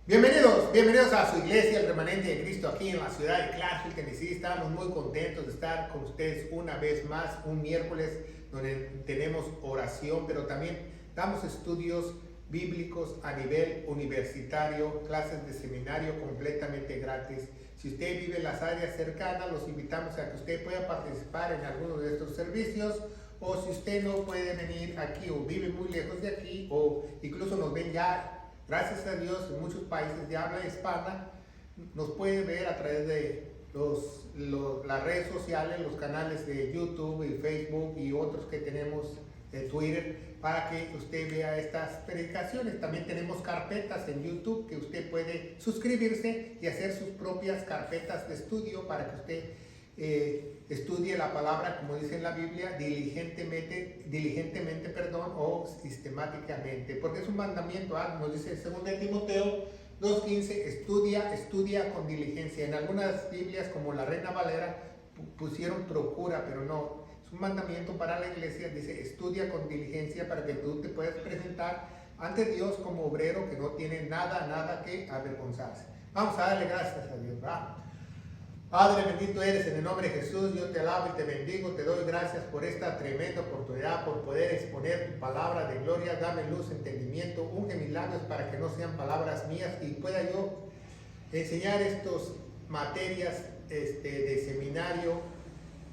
Bienvenidos a su iglesia, el remanente de Cristo, aquí en la ciudad de Clarksville, Tennessee. Estamos muy contentos de estar con ustedes una vez más, un miércoles donde tenemos oración, pero también damos estudios bíblicos a nivel universitario, clases de seminario completamente gratis. Si usted vive en las áreas cercanas, los invitamos a que usted pueda participar en alguno de estos servicios, o si usted no puede venir aquí o vive muy lejos de aquí, o incluso nos ven ya. Gracias a Dios, en muchos países de habla hispana nos puede ver a través de las redes sociales, los canales de YouTube y Facebook y otros que tenemos de Twitter, para que usted vea estas predicaciones. También tenemos carpetas en YouTube que usted puede suscribirse y hacer sus propias carpetas de estudio para que usted estudie la palabra, como dice en la Biblia, diligentemente, o sistemáticamente, porque es un mandamiento, nos dice 2 Timoteo 2:15, estudia con diligencia. En algunas Biblias, como la Reina Valera, pusieron procura, pero no, es un mandamiento para la iglesia. Dice estudia con diligencia para que tú te puedas presentar ante Dios como obrero que no tiene nada que avergonzarse. Vamos a darle gracias a Dios, ¿verdad? Padre, bendito eres, en el nombre de Jesús. Yo te alabo y te bendigo, te doy gracias por esta tremenda oportunidad, por poder exponer tu palabra de gloria. Dame luz, entendimiento, unge mis labios para que no sean palabras mías y pueda yo enseñar estas materias de seminario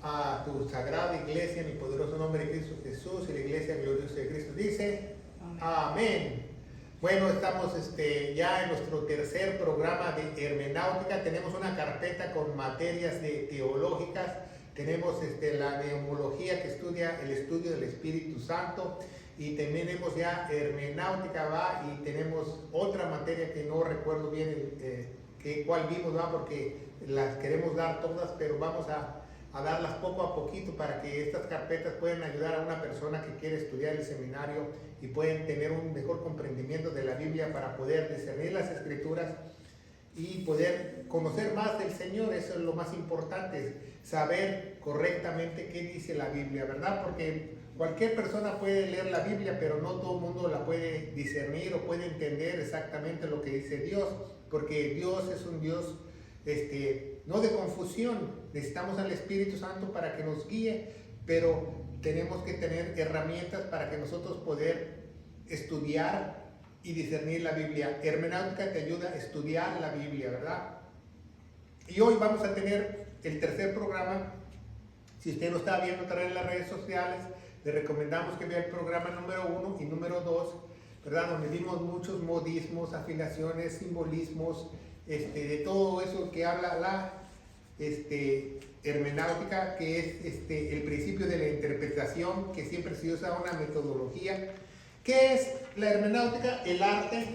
a tu sagrada iglesia, en el poderoso nombre de Cristo Jesús y la iglesia gloriosa de Cristo. Dice, amén. Bueno, estamos ya en nuestro tercer programa de hermenéutica. Tenemos una carpeta con materias teológicas. Tenemos la neumología, que estudia el estudio del Espíritu Santo. Y también tenemos ya hermenéutica, y tenemos otra materia que no recuerdo bien cuál vimos, porque las queremos dar todas, pero vamos a darlas poco a poquito para que estas carpetas puedan ayudar a una persona que quiere estudiar el seminario y pueden tener un mejor comprendimiento de la Biblia para poder discernir las Escrituras y poder conocer más del Señor. Eso es lo más importante, saber correctamente qué dice la Biblia, ¿verdad? Porque cualquier persona puede leer la Biblia, pero no todo el mundo la puede discernir o puede entender exactamente lo que dice Dios, porque Dios es un Dios no de confusión. Necesitamos al Espíritu Santo para que nos guíe, pero tenemos que tener herramientas para que nosotros poder estudiar y discernir la Biblia. Hermenéutica te ayuda a estudiar la Biblia, ¿verdad? Y hoy vamos a tener el tercer programa. Si usted lo está viendo a través de las redes sociales, le recomendamos que vea el programa número 1 y número 2, ¿verdad? Donde vimos muchos modismos, afinaciones, simbolismos, de todo eso que habla la hermenéutica, que es el principio de la interpretación, que siempre se usa una metodología. ¿Qué es la hermenéutica? El arte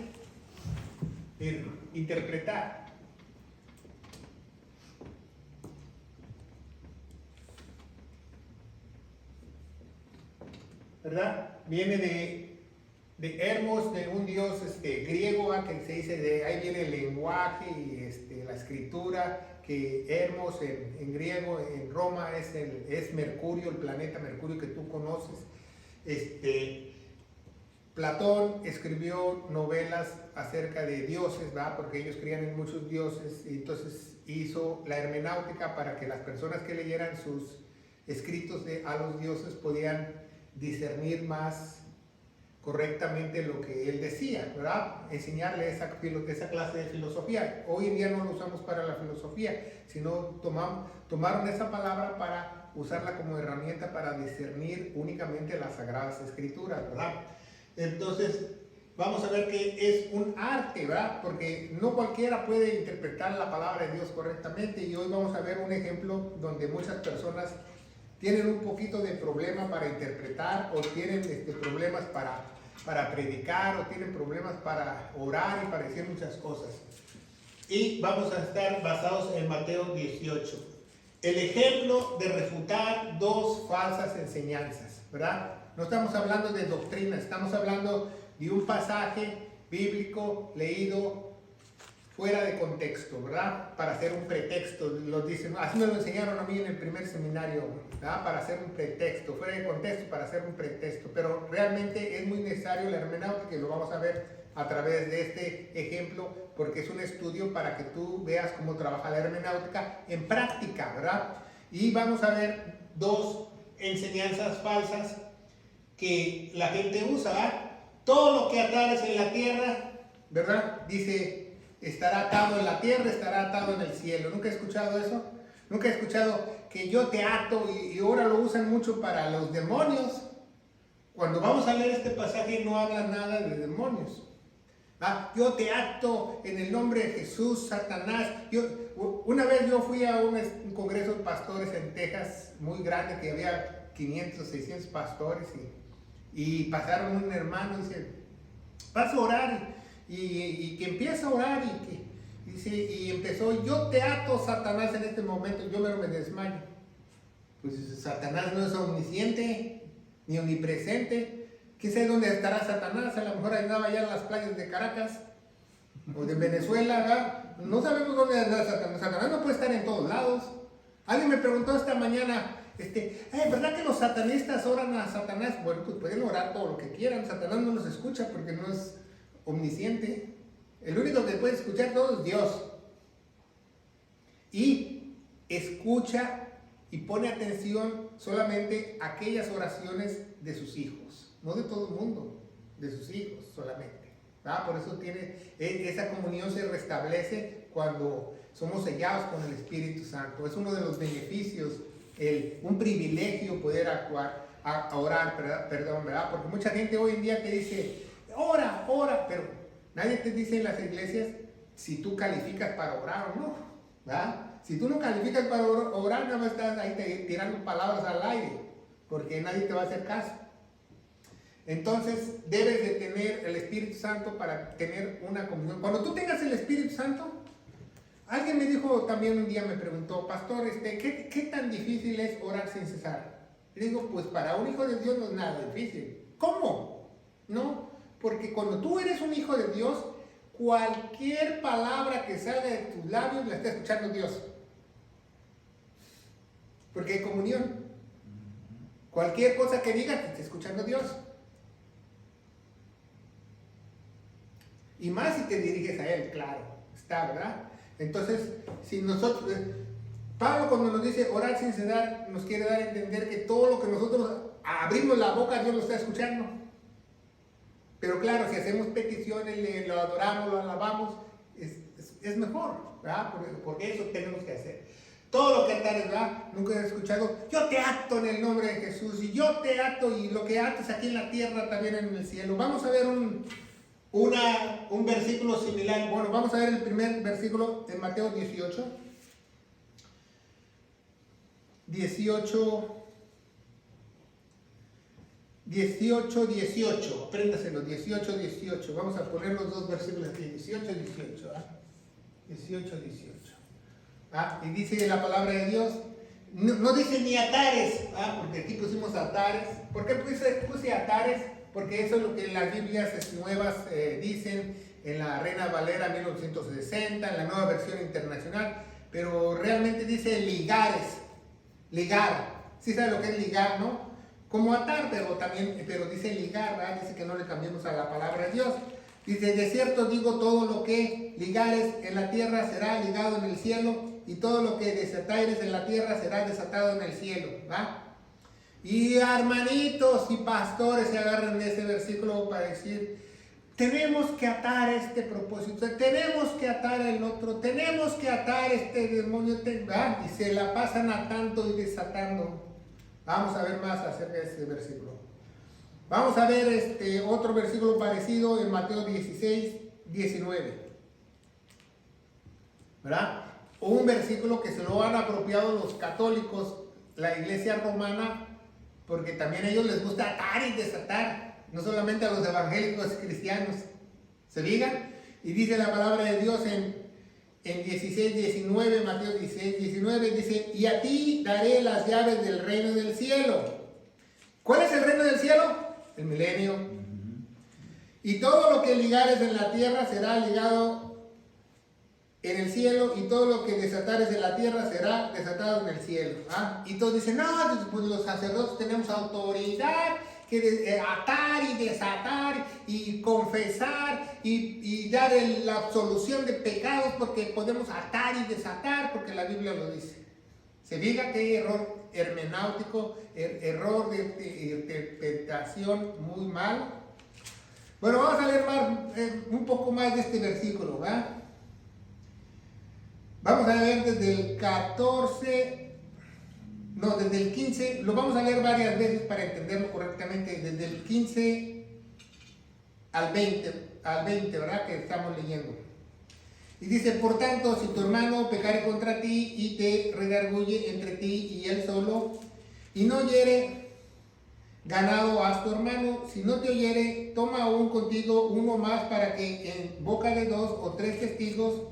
de interpretar. ¿Verdad? Viene de hermos, de un dios griego, que se dice, de ahí viene el lenguaje y la escritura, que hermos en griego, en Roma, es Mercurio, el planeta Mercurio que tú conoces. Platón escribió novelas acerca de dioses, ¿verdad? Porque ellos creían en muchos dioses, y entonces hizo la hermenéutica para que las personas que leyeran sus escritos a los dioses podían discernir más correctamente lo que él decía, ¿verdad? Enseñarle esa clase de filosofía. Hoy en día no lo usamos para la filosofía, sino tomaron esa palabra para usarla como herramienta para discernir únicamente las Sagradas Escrituras, ¿verdad? Entonces, vamos a ver que es un arte, ¿verdad? Porque no cualquiera puede interpretar la palabra de Dios correctamente, y hoy vamos a ver un ejemplo donde muchas personas tienen un poquito de problema para interpretar, o tienen problemas para predicar, o tienen problemas para orar y para decir muchas cosas. Y vamos a estar basados en Mateo 18. El ejemplo de refutar dos falsas enseñanzas, ¿verdad? No estamos hablando de doctrina, estamos hablando de un pasaje bíblico leído fuera de contexto, ¿verdad? Para hacer un pretexto. Los dicen, así me lo enseñaron a mí en el primer seminario, ¿verdad? Para hacer un pretexto, fuera de contexto, para hacer un pretexto. Pero realmente es muy necesario la hermenéutica, y lo vamos a ver a través de este ejemplo, porque es un estudio para que tú veas cómo trabaja la hermenéutica en práctica, ¿verdad? Y vamos a ver dos enseñanzas falsas que la gente usa, ¿verdad? Todo lo que atares en la tierra, ¿verdad? Dice, estará atado en la tierra, estará atado en el cielo. ¿Nunca he escuchado eso? Nunca he escuchado que yo te ato, y ahora lo usan mucho para los demonios. Cuando vamos a leer este pasaje no habla nada de demonios. Yo te ato en el nombre de Jesús, Satanás. Una vez yo fui a un congreso de pastores en Texas, muy grande, que había 500, 600 pastores, y pasaron un hermano y dice, vas a orar, y que empieza a orar, y empezó, yo te ato, Satanás, en este momento. Yo me desmayo. Pues Satanás no es omnisciente ni omnipresente. ¿Quién sabe dónde estará Satanás? A lo mejor andaba allá en las playas de Caracas o de Venezuela, ¿verdad? No sabemos dónde anda Satanás. Satanás no puede estar en todos lados. Alguien me preguntó esta mañana, ¿verdad que los satanistas oran a Satanás? Bueno, pues pueden orar todo lo que quieran. Satanás no los escucha porque no es omnisciente. El único que puede escuchar todo es Dios. Y escucha y pone atención solamente a aquellas oraciones de sus hijos, no de todo el mundo, de sus hijos solamente. Por eso esa comunión se restablece cuando somos sellados con el Espíritu Santo. Es uno de los beneficios, un privilegio poder orar, ¿verdad? Porque mucha gente hoy en día te dice, ora, pero nadie te dice en las iglesias si tú calificas para orar o no, ¿verdad? Si tú no calificas para orar, nada más estás ahí tirando palabras al aire, porque nadie te va a hacer caso. Entonces, debes de tener el Espíritu Santo para tener una comunión. Cuando tú tengas el Espíritu Santo, alguien me dijo también un día, me preguntó, pastor, ¿qué tan difícil es orar sin cesar? Le digo, pues para un hijo de Dios no es nada difícil. ¿Cómo? No, porque cuando tú eres un hijo de Dios, cualquier palabra que salga de tus labios la está escuchando Dios. Porque hay comunión. Cualquier cosa que digas, te está escuchando Dios. Y más si te diriges a Él, claro, está, ¿verdad? Entonces, si nosotros, Pablo cuando nos dice orar sin cesar, nos quiere dar a entender que todo lo que nosotros abrimos la boca, Dios lo está escuchando. Pero claro, si hacemos peticiones, lo adoramos, lo alabamos, es mejor, ¿verdad? Porque eso tenemos que hacer. Todo lo que atares, ¿verdad? Nunca he escuchado, yo te ato en el nombre de Jesús, y yo te ato, y lo que ates aquí en la tierra también en el cielo. Vamos a ver un versículo similar. Bueno, vamos a ver el primer versículo de Mateo 18. 18. Apréndaselo, 18. Vamos a poner los dos versículos aquí, 18. 18. Y dice la palabra de Dios, no dice ni atares, porque aquí pusimos atares. ¿Por qué puse atares? Porque eso es lo que las Biblias nuevas dicen, en la Reina Valera 1960, en la Nueva Versión Internacional, pero realmente dice ligares, ligar. ¿Sí sabe lo que es ligar, no? Como atar, pero dice ligar, ¿verdad? Dice que no le cambiemos a la palabra de Dios. Dice, de cierto digo, todo lo que ligares en la tierra será ligado en el cielo, y todo lo que desatares en la tierra será desatado en el cielo, ¿va? Y hermanitos y pastores se agarran de ese versículo para decir, tenemos que atar este propósito, tenemos que atar el otro, tenemos que atar este demonio, ¿va? Y se la pasan atando y desatando. Vamos a ver más acerca de este versículo. Vamos a ver otro versículo parecido en Mateo 16, 19. ¿Verdad? Un versículo que se lo han apropiado los católicos, la iglesia romana, porque también a ellos les gusta atar y desatar, no solamente a los evangélicos cristianos. ¿Se fijan? Y dice la palabra de Dios en 16:19, Mateo 16:19, dice, y a ti daré las llaves del reino del cielo. ¿Cuál es el reino del cielo? El milenio. Y todo lo que ligares en la tierra será ligado en el cielo, y todo lo que desatares en la tierra será desatado en el cielo. Y todos dicen, no, pues los sacerdotes tenemos autoridad, atar y desatar y confesar y dar la absolución de pecados porque podemos atar y desatar porque la Biblia lo dice. Se diga que hay error hermenéutico, error de interpretación muy malo. Bueno, vamos a leer un poco más de este versículo, ¿va? Vamos a leer desde el 14, no, desde el 15, lo vamos a leer varias veces para entenderlo correctamente, desde el 15 al 20, ¿verdad? Que estamos leyendo. Y dice, por tanto, si tu hermano pecare contra ti y te redarguye entre ti y él solo, y no oyere, ganado haz tu hermano. Si no te oyere, toma aún contigo uno más para que en boca de 2 o 3 testigos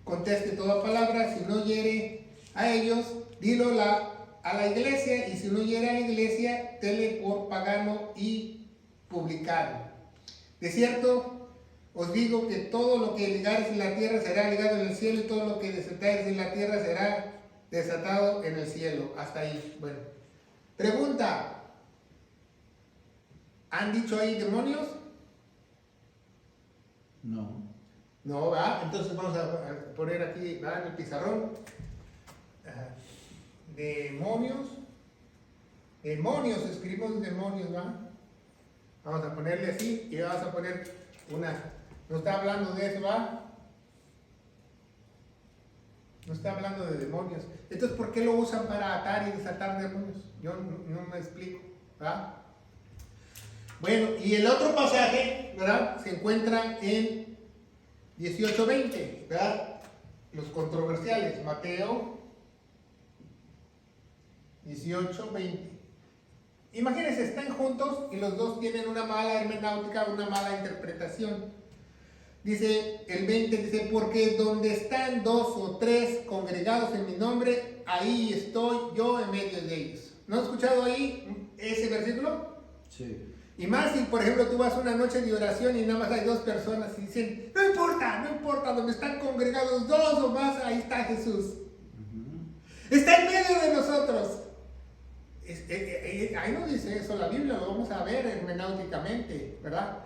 conteste toda palabra. Si no oyere a ellos, dilo a la iglesia, y si no oyere a la iglesia, tenle por pagano y publicano. De cierto, os digo que todo lo que ligares en la tierra será ligado en el cielo, y todo lo que desatares en la tierra será desatado en el cielo. Hasta ahí. Bueno, pregunta. ¿Han dicho ahí demonios? No. No, ¿va? Entonces vamos a poner aquí, ¿va? En el pizarrón. Demonios. Demonios, escribimos demonios, ¿va? Vamos a ponerle así y vamos a poner no está hablando de eso, ¿va? No está hablando de demonios. Entonces, ¿por qué lo usan para atar y desatar demonios? Yo no me explico, ¿va? Bueno, y el otro pasaje, ¿verdad? Se encuentra en 18:20, ¿verdad? Los controversiales, Mateo 18:20. Imagínense, están juntos y los dos tienen una mala hermenéutica, una mala interpretación. Dice el 20, dice, porque donde están 2 o 3 congregados en mi nombre, ahí estoy yo en medio de ellos. ¿No has escuchado ahí ese versículo? Sí. Y más si, por ejemplo, tú vas a una noche de oración y nada más hay 2 personas y dicen, no importa, donde están congregados 2 o más, ahí está Jesús. Está en medio de nosotros. Ahí no dice eso la Biblia, lo vamos a ver hermenéuticamente, ¿verdad?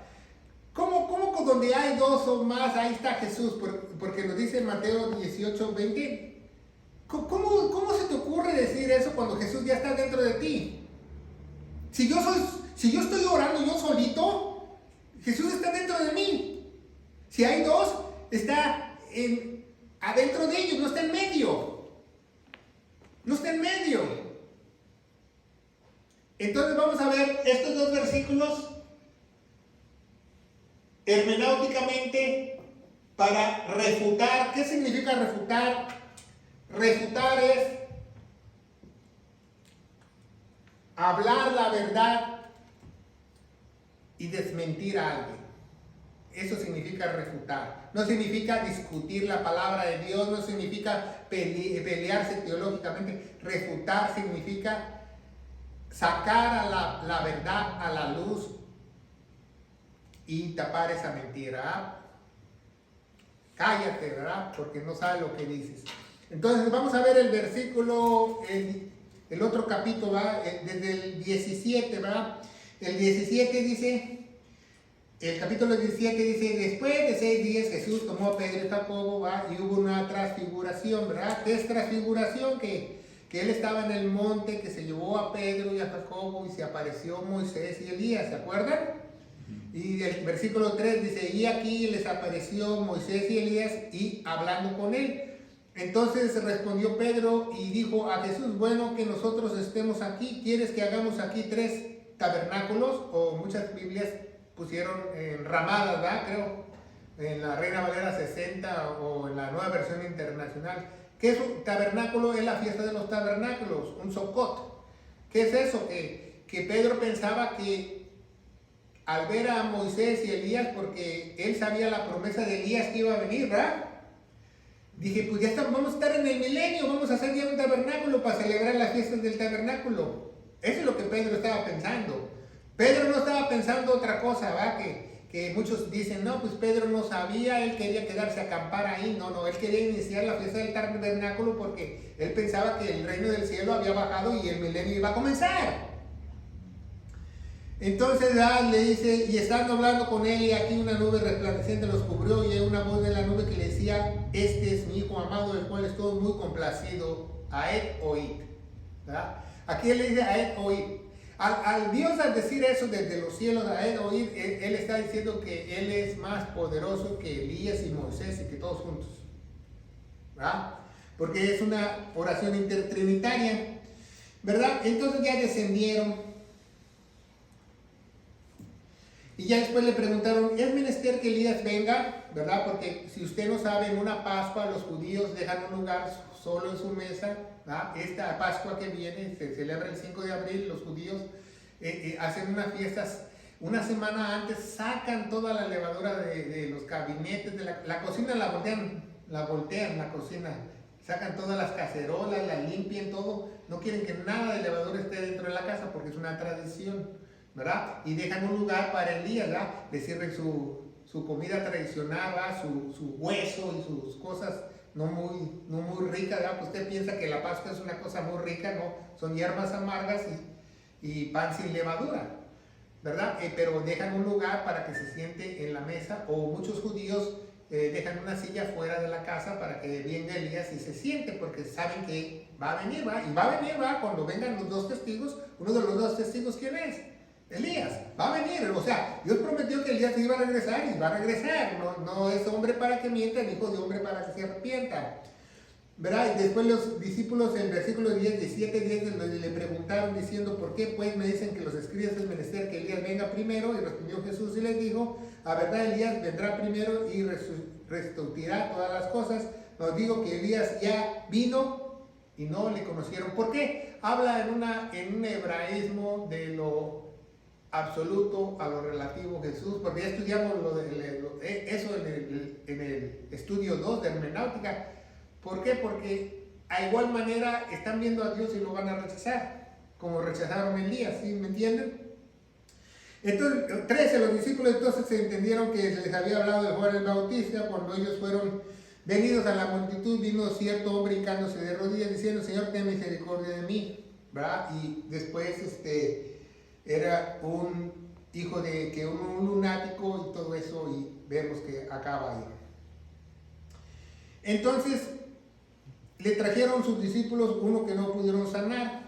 ¿Cómo donde hay 2 o más, ahí está Jesús? Porque nos dice en Mateo 18:20. ¿Cómo se te ocurre decir eso cuando Jesús ya está dentro de ti? Si yo estoy orando yo solito, Jesús está dentro de mí. Si hay 2, está adentro de ellos, no está en medio. No está en medio. Entonces vamos a ver estos 2 versículos hermenéuticamente para refutar. ¿Qué significa refutar? Refutar es hablar la verdad y desmentir a alguien. Eso significa refutar. No significa discutir la palabra de Dios, no significa pelearse teológicamente. Refutar significa sacar a la verdad a la luz y tapar esa mentira. Cállate, ¿verdad? Porque no sabes lo que dices. Entonces vamos a ver el versículo, el otro capítulo, ¿verdad? Desde el 17, ¿verdad? El 17 dice, el capítulo 17 dice, después de 6 días Jesús tomó a Pedro y Jacobo, ¿verdad? Y hubo una transfiguración, ¿verdad? ¿Qué es transfiguración? Que él estaba en el monte, que se llevó a Pedro y a Jacobo y se apareció Moisés y Elías, ¿se acuerdan? Y el versículo 3 dice, y aquí les apareció Moisés y Elías y hablando con él. Entonces respondió Pedro y dijo a Jesús, bueno, que nosotros estemos aquí, ¿quieres que hagamos aquí 3 tabernáculos? O muchas Biblias pusieron ramadas, ¿verdad? Creo, en la Reina Valera 60 o en la Nueva Versión Internacional. ¿Qué es un tabernáculo? Es la fiesta de los tabernáculos, un Sukkot. ¿Qué es eso? Que Pedro pensaba que al ver a Moisés y Elías, porque él sabía la promesa de Elías que iba a venir, ¿verdad? Dije, pues ya vamos a estar en el milenio, vamos a hacer ya un tabernáculo para celebrar las fiestas del tabernáculo. Eso es lo que Pedro estaba pensando. Pedro no estaba pensando otra cosa, ¿verdad? Que muchos dicen, no, pues Pedro no sabía, él quería quedarse a acampar ahí. No, él quería iniciar la fiesta del tabernáculo porque él pensaba que el reino del cielo había bajado y el milenio iba a comenzar. Entonces le dice, y estando hablando con él, y aquí una nube resplandeciente los cubrió, y hay una voz de la nube que le decía, este es mi hijo amado, del cual estoy muy complacido, Aed oíd. ¿Verdad? Aquí él le dice Aed oíd. Al Dios, al decir eso desde los cielos, Aed oíd, él está diciendo que él es más poderoso que Elías y Moisés y que todos juntos. ¿Verdad? Porque es una oración intertrinitaria, ¿verdad? Entonces ya descendieron. Y ya después le preguntaron, ¿es menester que Elías venga? ¿Verdad? Porque si usted no sabe, en una Pascua los judíos dejan un lugar solo en su mesa. ¿Verdad? Esta Pascua que viene, se celebra el 5 de abril, los judíos hacen unas fiestas. Una semana antes sacan toda la levadura de los gabinetes, de la cocina la voltean la cocina. Sacan todas las cacerolas, la limpian todo. No quieren que nada de levadura esté dentro de la casa porque es una tradición. ¿Verdad? Y dejan un lugar para Elías, ¿verdad? Le sirven su comida tradicional, ¿verdad? Su hueso y sus cosas no muy ricas, ¿verdad? Pues usted piensa que la Pascua es una cosa muy rica, ¿no? Son hierbas amargas y pan sin levadura, ¿verdad? Pero dejan un lugar para que se siente en la mesa, o muchos judíos dejan una silla fuera de la casa para que venga Elías y se siente, porque saben que va a venir, ¿verdad? Y va a venir, ¿verdad? Cuando vengan los dos testigos, uno de los dos testigos, ¿quién es? Elías, va a venir, o sea, Dios prometió que Elías iba a regresar y va a regresar, no es hombre para que mienta, ni hijo de hombre para que se arrepienta, ¿verdad? Y después los discípulos en versículos 10, 17, 10 le preguntaron diciendo, ¿por qué pues me dicen que los escribas es menester que Elías venga primero? Y respondió Jesús y les dijo, a verdad Elías vendrá primero y restituirá todas las cosas. Os digo que Elías ya vino y no le conocieron. ¿Por qué? Habla en un hebraísmo de lo absoluto a lo relativo Jesús, porque ya estudiamos eso en el estudio 2 de hermenéutica. ¿Por qué? Porque a igual manera están viendo a Dios y lo van a rechazar, como rechazaron a Elías, ¿sí me entienden? Entonces, 13, los discípulos entonces se entendieron que se les había hablado de Juan el Bautista. Cuando ellos fueron venidos a la multitud, vino cierto hombre hincándose de rodillas diciendo, Señor, ten misericordia de mí, ¿verdad? Y después era un hijo de un lunático y todo eso, y vemos que acaba ahí. Entonces le trajeron sus discípulos uno que no pudieron sanar.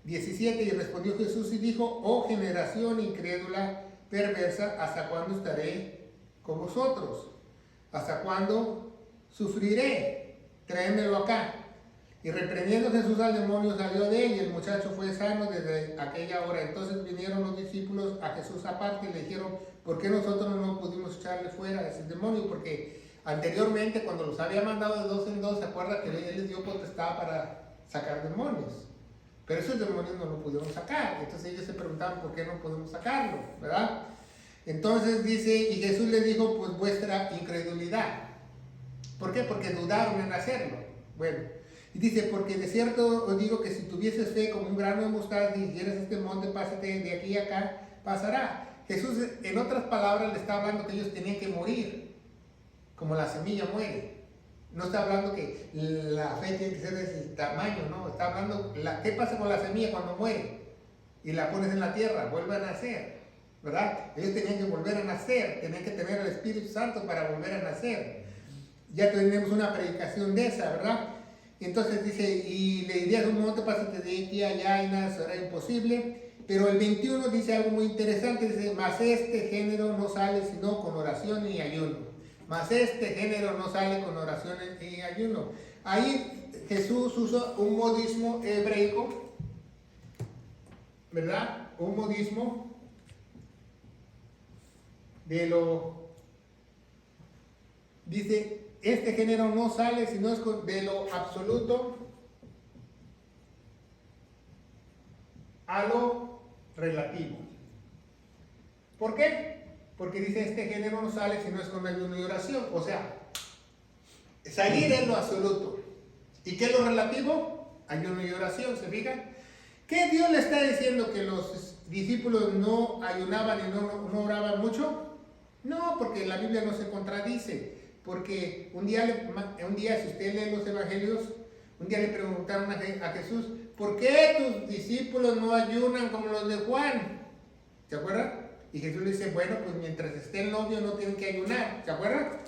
17, y respondió Jesús y dijo, oh generación incrédula, perversa, ¿hasta cuándo estaré con vosotros? ¿Hasta cuándo sufriré? Tráemelo acá. Y reprendiendo Jesús al demonio, salió de él, y el muchacho fue sano desde aquella hora. Entonces vinieron los discípulos a Jesús aparte y le dijeron, ¿por qué nosotros no pudimos echarle fuera a ese demonio? Porque anteriormente, cuando los había mandado de dos en dos, ¿se acuerda que él les dio potestad para sacar demonios? Pero esos demonios no lo pudieron sacar. Entonces ellos se preguntaban, ¿por qué no podemos sacarlo? ¿Verdad? Entonces dice, y Jesús les dijo, pues vuestra incredulidad. ¿Por qué? Porque dudaron en hacerlo. Bueno, y dice, porque de cierto os digo que si tuvieses fe como un grano de mostaza y dijeras este monte, pásate de aquí a acá, pasará. Jesús, en otras palabras, le está hablando que ellos tenían que morir, como la semilla muere. No está hablando que la fe tiene que ser de ese tamaño, no. Está hablando, ¿qué pasa con la semilla cuando muere? Y la pones en la tierra, vuelve a nacer, ¿verdad? Ellos tenían que volver a nacer, tenían que tener el Espíritu Santo para volver a nacer. Ya tenemos una predicación de esa, ¿verdad? Entonces dice, y le dirías un monte, pásate de aquí a allá y nada será imposible. Pero el 21 dice algo muy interesante, dice, mas este género no sale sino con oración y ayuno. Mas este género no sale con oración y ayuno. Ahí Jesús usa un modismo hebraico, ¿verdad? Un modismo dice, este género no sale sino es de lo absoluto a lo relativo. ¿Por qué? Porque dice, este género no sale si no es con ayuno y oración. O sea, salir es lo absoluto. ¿Y qué es lo relativo? Ayuno y oración, ¿se fijan? ¿Qué Dios le está diciendo? ¿Que los discípulos no ayunaban y no oraban mucho? No, porque la Biblia no se contradice. Porque un día, si usted lee los evangelios, un día le preguntaron a Jesús, ¿por qué tus discípulos no ayunan como los de Juan? ¿Se acuerdan? Y Jesús le dice, bueno, pues mientras esté el novio no tienen que ayunar. ¿Se acuerdan?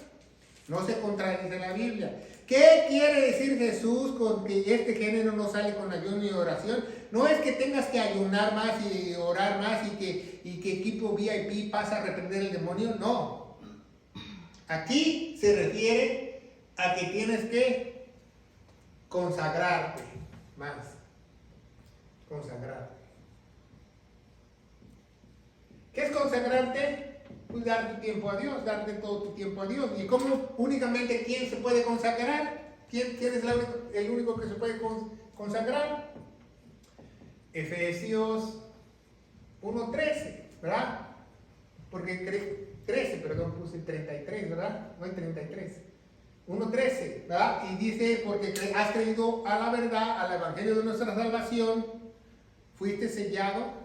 No se contradice la Biblia. ¿Qué quiere decir Jesús con que este género no sale con ayuno y oración? No es que tengas que ayunar más y orar más y que equipo VIP pasa a reprender el demonio. No. Aquí se refiere a que tienes que consagrarte más. Consagrarte. ¿Qué es consagrarte? Pues dar tu tiempo a Dios, darte todo tu tiempo a Dios. ¿Y cómo únicamente quién se puede consagrar? ¿Quién es el único que se puede consagrar? Efesios 1:13, ¿verdad? Porque 13, perdón, puse 33, ¿verdad? No hay 33. 1:13, ¿verdad? Y dice, porque has creído a la verdad, al evangelio de nuestra salvación, fuiste sellado.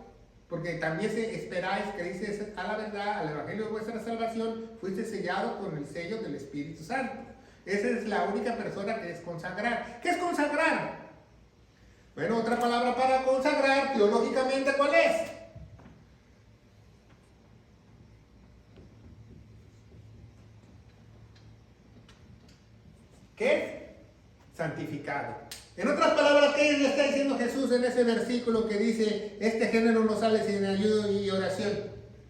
Porque también esperáis que dices a la verdad, al evangelio de vuestra salvación, fuiste sellado con el sello del Espíritu Santo. Esa es la única persona que es consagrar. ¿Qué es consagrar? Bueno, otra palabra para consagrar, teológicamente, ¿cuál es? ¿Qué es? Santificado. En otras palabras, ¿qué le está diciendo Jesús en ese versículo que dice, este género no sale sin ayuda y oración?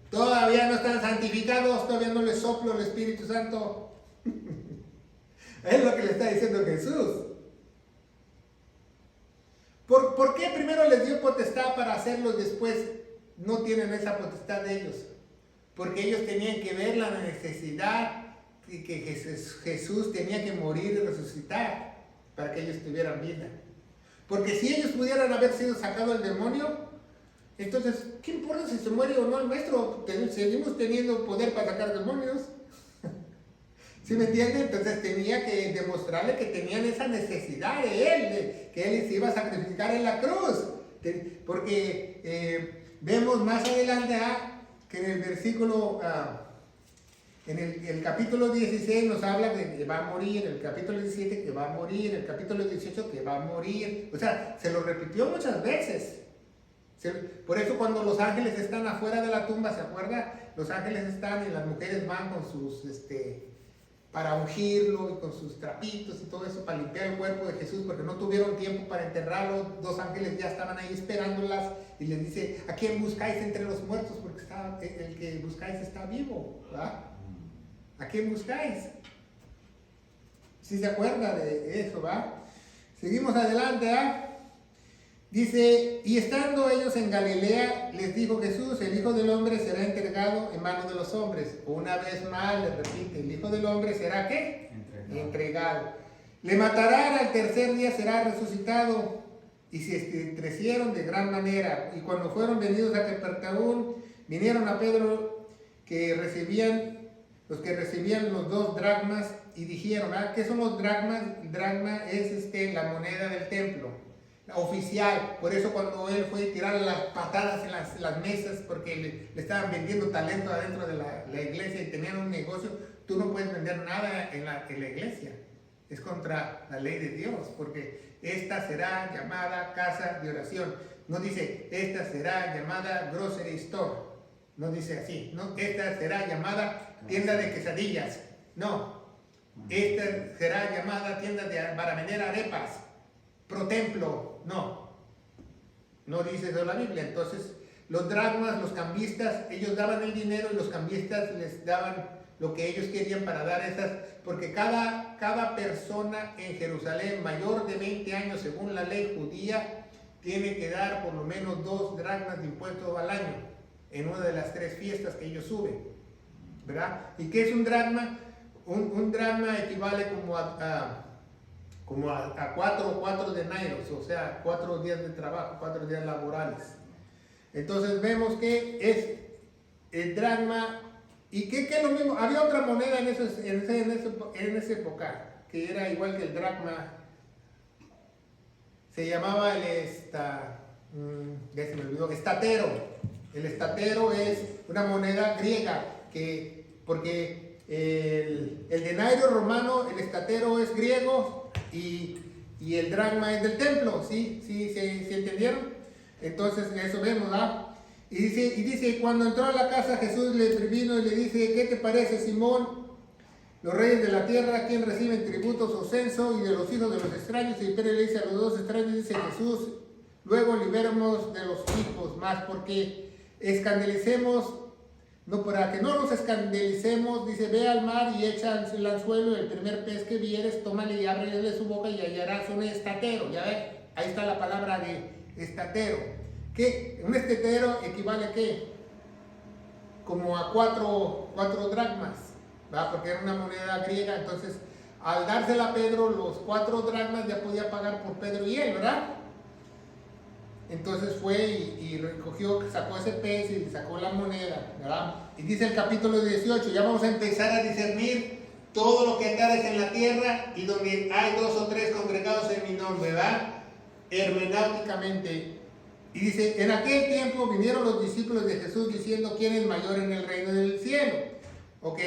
Todavía no están santificados, todavía no les soplo el Espíritu Santo. Es lo que le está diciendo Jesús. ¿Por qué primero les dio potestad para hacerlo y después no tienen esa potestad de ellos? Porque ellos tenían que ver la necesidad que Jesús tenía que morir y resucitar para que ellos tuvieran vida. Porque si ellos pudieran haber sido sacados del demonio, entonces, ¿qué importa si se muere o no el maestro? Seguimos teniendo poder para sacar demonios. ¿Sí me entienden? Entonces tenía que demostrarle que tenían esa necesidad de él, que él se iba a sacrificar en la cruz. Porque vemos más adelante que en el versículo... En el capítulo 16 nos habla de que va a morir, el capítulo 17 que va a morir, el capítulo 18 que va a morir. O sea, se lo repitió muchas veces. Por eso cuando los ángeles están afuera de la tumba, ¿se acuerda? Los ángeles están y las mujeres van con sus, para ungirlo y con sus trapitos y todo eso para limpiar el cuerpo de Jesús, porque no tuvieron tiempo para enterrarlo. Dos ángeles ya estaban ahí esperándolas y les dice, ¿a quién buscáis entre los muertos? Porque el que buscáis está vivo, ¿verdad? ¿A quién buscáis? Si se acuerda de eso, ¿va? Seguimos adelante, Dice, y estando ellos en Galilea, les dijo Jesús, el Hijo del Hombre será entregado en manos de los hombres. Una vez más, le repite, el Hijo del Hombre será, ¿qué? Entregado. Le matarán, al tercer día será resucitado. Y se estremecieron de gran manera. Y cuando fueron venidos a Capernaum, vinieron a Pedro, los que recibían los 2 dracmas, y dijeron, ¿qué son los dracmas? El dracma es la moneda del templo, la oficial. Por eso cuando él fue a tirar las patadas en las mesas, porque le estaban vendiendo talento adentro de la iglesia y tenían un negocio, tú no puedes vender nada en la iglesia. Es contra la ley de Dios, porque esta será llamada casa de oración. No dice, esta será llamada grocery store. No dice así, no, esta será llamada tienda de quesadillas. No, esta será llamada tienda para vender arepas, pro templo. No dice eso la Biblia. Entonces, los dracmas, los cambistas, ellos daban el dinero y los cambistas les daban lo que ellos querían para dar esas, porque cada persona en Jerusalén mayor de 20 años, según la ley judía, tiene que dar por lo menos 2 dracmas de impuestos al año en una de las 3 fiestas que ellos suben, ¿verdad? ¿Y qué es un dracma? Un dracma equivale como a 4 denarios, o sea, 4 días de trabajo, 4 días laborales. Entonces vemos que es el dracma. ¿Y qué es lo mismo? Había otra moneda en esa época que era igual que el dracma. Se llamaba ya se me olvidó, estatero. El estatero es una moneda griega, porque el denario romano, el estatero es griego y el dracma es del templo, ¿sí? ¿Sí entendieron? Entonces eso vemos, Y dice, cuando entró a la casa, Jesús le vino y le dice, ¿qué te parece, Simón? Los reyes de la tierra, ¿quién reciben tributos o censo? Y de los hijos de los extraños. Y Pedro le dice a los dos extraños, dice Jesús, luego liberemos de los hijos más, porque escandalicemos, no, para que no nos escandalicemos, dice, ve al mar y echa el anzuelo, y el primer pez que vieres, tómale y ábrele su boca y hallarás un estatero. Ya ves, ahí está la palabra de estatero. ¿Qué? Un estatero equivale a ¿qué? Como a 4 dracmas, ¿verdad? Porque era una moneda griega. Entonces, al dársela a Pedro, los 4 dracmas ya podía pagar por Pedro y él, ¿verdad? Entonces fue y recogió, sacó ese pez y sacó la moneda, ¿verdad? Y dice el capítulo 18, ya vamos a empezar a discernir todo lo que atares en la tierra y donde hay 2 o 3 congregados en mi nombre, ¿verdad? Hermenáuticamente. Y dice, en aquel tiempo vinieron los discípulos de Jesús diciendo, ¿quién es mayor en el reino del cielo? ¿Ok?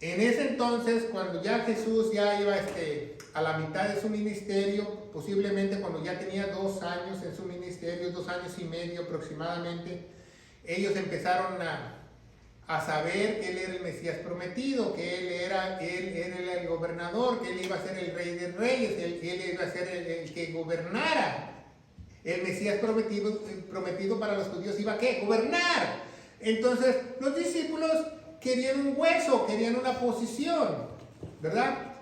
En ese entonces, cuando ya Jesús ya iba a la mitad de su ministerio, posiblemente cuando ya tenía 2 años en su ministerio, 2 años y medio aproximadamente, ellos empezaron a saber que Él era el Mesías prometido, que Él era el gobernador, que Él iba a ser el Rey de Reyes, Él iba a ser el que gobernara. El Mesías prometido para los judíos iba a ¿qué? Gobernar. Entonces, los discípulos querían un hueso, querían una posición, ¿verdad?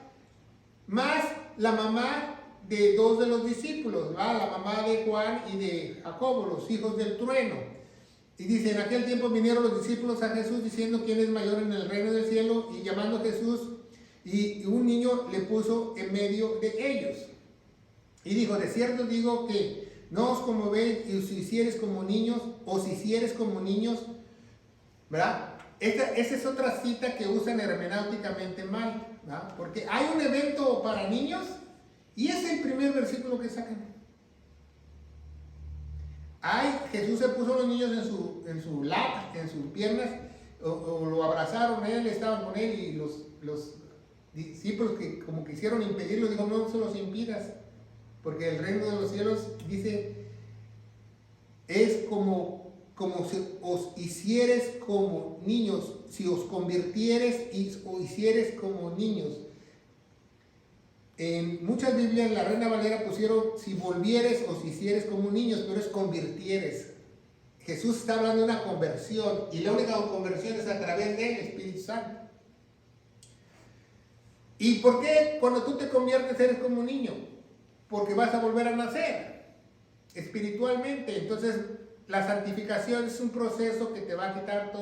Más la mamá de 2 de los discípulos, ¿verdad? La mamá de Juan y de Jacobo, los hijos del trueno. Y dice, en aquel tiempo vinieron los discípulos a Jesús diciendo, ¿quién es mayor en el reino del cielo? Y llamando a Jesús, y un niño le puso en medio de ellos. Y dijo, de cierto digo que no os conmovéis y si hicieres como niños, o si hicieres como niños, ¿verdad? Esa es otra cita que usan hermenáuticamente mal, ¿verdad? Porque hay un evento para niños y es el primer versículo que sacan. Jesús se puso a los niños en su lap, en sus piernas, o lo abrazaron a él, estaban con él, y los discípulos que como quisieron impedirlo, dijo, no se los impidas, porque el reino de los cielos, dice, es como si os hicieres como niños, si os convirtieres o hicieres como niños. En muchas Biblias, en la Reina Valera pusieron, si volvieres o si hicieres como niños, pero es convirtieres. Jesús está hablando de una conversión, y la única conversión es a través del Espíritu Santo. ¿Y por qué cuando tú te conviertes eres como un niño? Porque vas a volver a nacer espiritualmente. Entonces, la santificación es un proceso que te va a quitar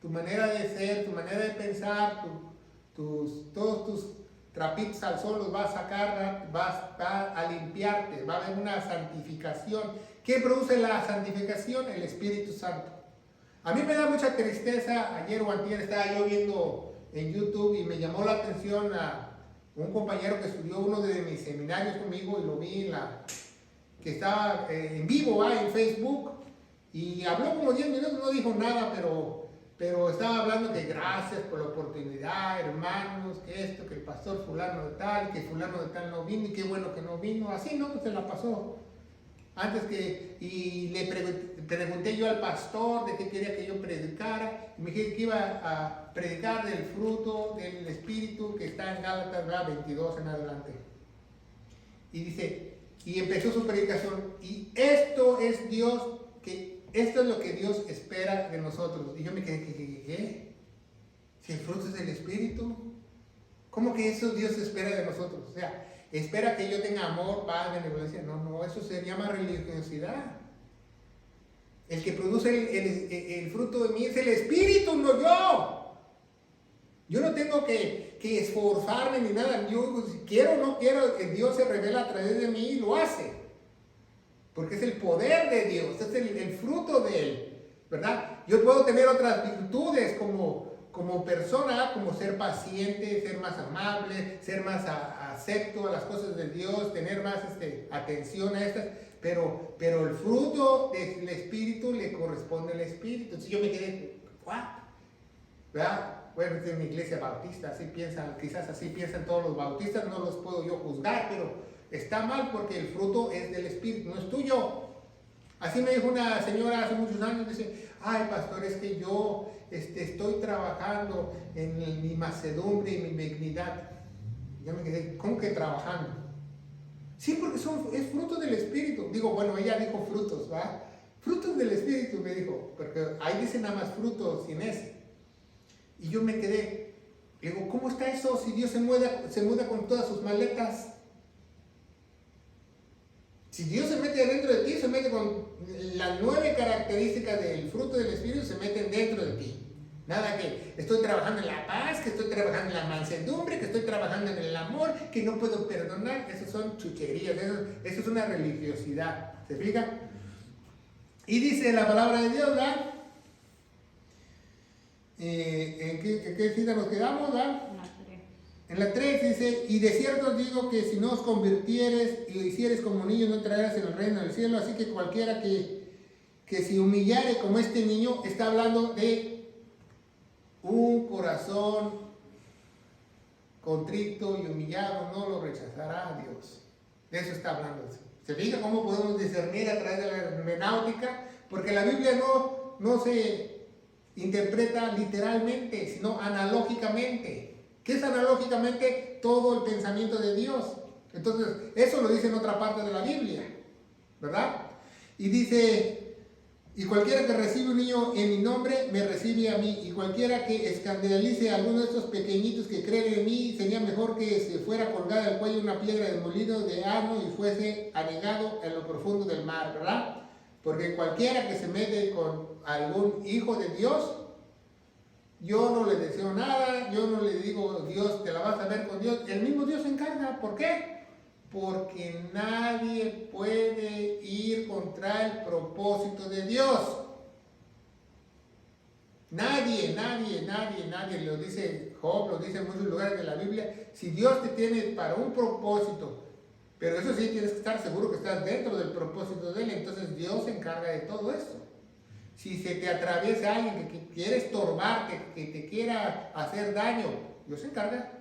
tu manera de ser, tu manera de pensar, todos tus trapitos al sol los va a sacar, va a limpiarte, va a haber una santificación. ¿Qué produce la santificación? El Espíritu Santo. A mí me da mucha tristeza. Ayer o antier estaba yo viendo en YouTube y me llamó la atención a un compañero que estudió uno de mis seminarios conmigo, y lo vi que estaba en vivo en Facebook, y habló como 10 minutos, no dijo nada, pero estaba hablando que gracias por la oportunidad, hermanos, que esto, que el pastor fulano de tal, que fulano de tal no vino, y qué bueno que no vino, así no, pues se la pasó. Y le pregunté yo al pastor de qué quería que yo predicara, y me dije que iba a predicar del fruto del Espíritu que está en Gálatas 22 en adelante. Y dice, y empezó su predicación, y esto es lo que Dios espera de nosotros. Y yo me quedé, ¿qué? Si el fruto es el Espíritu, ¿cómo que eso Dios espera de nosotros? O sea, espera que yo tenga amor, paz, benevolencia. No, eso se llama religiosidad. El que produce el fruto de mí es el Espíritu, no yo. Yo no tengo que esforzarme ni nada. Yo, si quiero o no quiero, que Dios se revela a través de mí y lo hace. Porque es el poder de Dios, es el fruto de Él, ¿verdad? Yo puedo tener otras virtudes como persona, como ser paciente, ser más amable, ser más acepto a las cosas de Dios, tener más atención a estas, pero el fruto del Espíritu le corresponde al Espíritu. Entonces yo me quedé, ¿what? ¿Verdad? Bueno, es una iglesia bautista, así piensan, quizás así piensan todos los bautistas, no los puedo yo juzgar, pero está mal porque el fruto es del Espíritu, no es tuyo. Así me dijo una señora hace muchos años, dice, ay pastor, es que yo estoy trabajando en mi mansedumbre y mi benignidad. Ya me quedé, ¿cómo que trabajando? Sí, porque es fruto del Espíritu. Digo, bueno, ella dijo frutos, ¿va? Frutos del Espíritu, me dijo, porque ahí dice nada más frutos sin ese. Y yo me quedé, digo, ¿cómo está eso si Dios se muda con todas sus maletas? Si Dios se mete dentro de ti, se mete con las 9 características del fruto del Espíritu, se meten dentro de ti. Nada que estoy trabajando en la paz, que estoy trabajando en la mansedumbre, que estoy trabajando en el amor, que no puedo perdonar. Esas son chucherías, eso es una religiosidad. ¿Se fijan? Y dice la palabra de Dios, ¿verdad? ¿En qué cita nos quedamos, verdad? En la 3 dice, y de cierto os digo que si no os convirtieres y hicieres como niños, no entrarás en el reino del cielo. Así que cualquiera que se humillare como este niño, está hablando de un corazón contrito y humillado, no lo rechazará a Dios. De eso está hablando. ¿Se fija cómo podemos discernir a través de la hermenéutica? Porque la Biblia no se interpreta literalmente, sino analógicamente. ¿Qué es analógicamente? Todo el pensamiento de Dios. Entonces, eso lo dice en otra parte de la Biblia, ¿verdad? Y dice, y cualquiera que recibe un niño en mi nombre, me recibe a mí. Y cualquiera que escandalice a alguno de estos pequeñitos que creen en mí, sería mejor que se fuera colgada al cuello una piedra de molino de asno y fuese anegado en lo profundo del mar, ¿verdad? Porque cualquiera que se mete con algún hijo de Dios, yo no le deseo nada, yo no le digo, Dios, te la vas a ver con Dios. El mismo Dios se encarga. ¿Por qué? Porque nadie puede ir contra el propósito de Dios. Nadie, lo dice Job, lo dice en muchos lugares de la Biblia. Si Dios te tiene para un propósito, pero eso sí, tienes que estar seguro que estás dentro del propósito de Él, entonces Dios se encarga de todo eso. Si se te atraviesa alguien que quiere estorbarte, que te quiera hacer daño, Dios se encarga.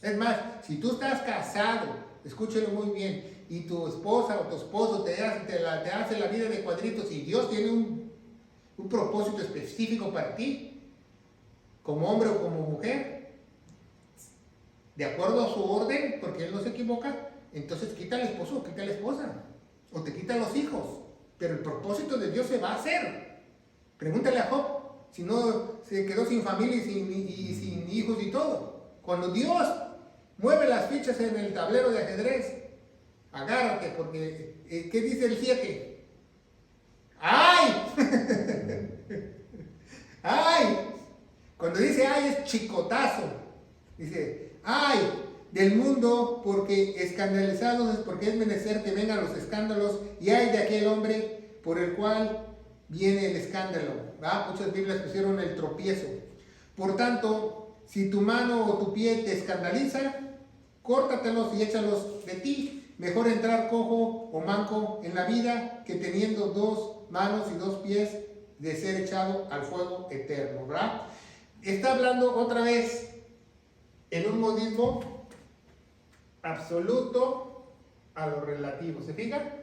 Es más, si tú estás casado, escúchelo muy bien, y tu esposa o tu esposo te hace la vida de cuadritos y Dios tiene un propósito específico para ti, como hombre o como mujer, de acuerdo a su orden, porque Él no se equivoca, entonces quita al esposo o quita a la esposa, o te quita a los hijos. Pero el propósito de Dios se va a hacer. Pregúntale a Job, si no se quedó sin familia y sin hijos y todo. Cuando Dios mueve las fichas en el tablero de ajedrez, agárrate, porque ¿qué dice el 7? ¡Ay! ¡Ay! Cuando dice ay es chicotazo. Dice, ¡ay! Del mundo, porque escandalizados es porque es menester que vengan los escándalos, y hay de aquel hombre por el cual viene el escándalo. ¿Va? Muchas Biblias pusieron el tropiezo. Por tanto, si tu mano o tu pie te escandaliza, córtatelos y échalos de ti. Mejor entrar cojo o manco en la vida que teniendo 2 manos y 2 pies de ser echado al fuego eterno. ¿Verdad? Está hablando otra vez en un modismo absoluto a lo relativo. ¿Se fijan?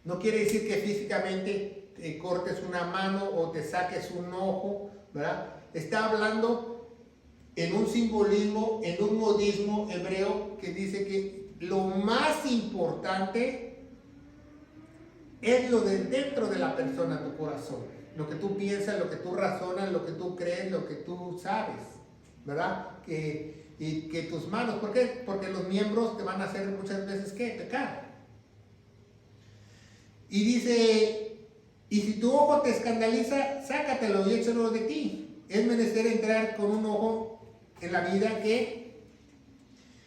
No quiere decir que físicamente te cortes una mano o te saques un ojo, ¿verdad? Está hablando en un simbolismo, en un modismo hebreo que dice que lo más importante es lo de dentro de la persona, tu corazón. Lo que tú piensas, lo que tú razonas, lo que tú crees, lo que tú sabes, ¿verdad? Y que tus manos, ¿por qué? Porque los miembros te van a hacer muchas veces, ¿qué? Pecar. Y dice, y si tu ojo te escandaliza, sácatelo y échalo de ti. Es menester entrar con un ojo en la vida que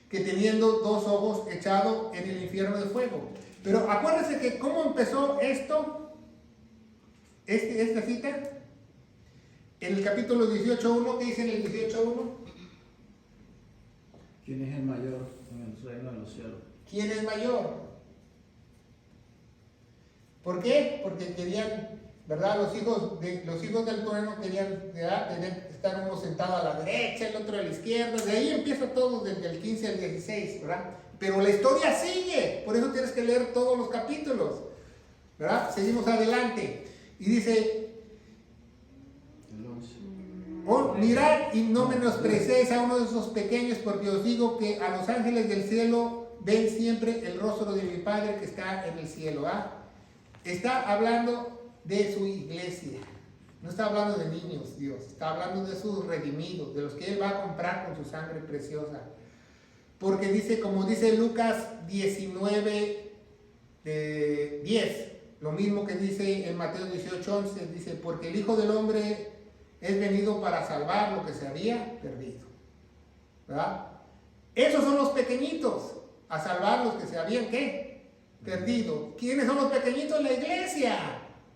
teniendo 2 ojos echado en el infierno de fuego. Pero acuérdense que cómo empezó esto, esta cita, en el capítulo 18.1, ¿qué dice en el 18.1? ¿Quién es el mayor en el reino de los cielos? ¿Quién es mayor? ¿Por qué? Porque querían, ¿verdad? Los hijos del trueno querían estar uno sentado a la derecha, el otro a la izquierda. De ahí empieza todo desde el 15 al 16, ¿verdad? Pero la historia sigue, por eso tienes que leer todos los capítulos. ¿verdad? Seguimos adelante. Y dice, El 11. oh, mirad y no menospreciéis a uno de esos pequeños, porque os digo que a los ángeles del cielo ven siempre el rostro de mi Padre que está en el cielo. Está hablando de su iglesia. No está hablando de niños, Dios. Está hablando de sus redimidos, de los que Él va a comprar con su sangre preciosa. Porque dice, como dice Lucas 19, 10, lo mismo que dice en Mateo 18, 11, dice, porque el Hijo del Hombre es venido para salvar lo que se había perdido. ¿Verdad? Esos son los pequeñitos, a salvar los que se habían, ¿qué? Perdido. ¿Quiénes son los pequeñitos? La iglesia.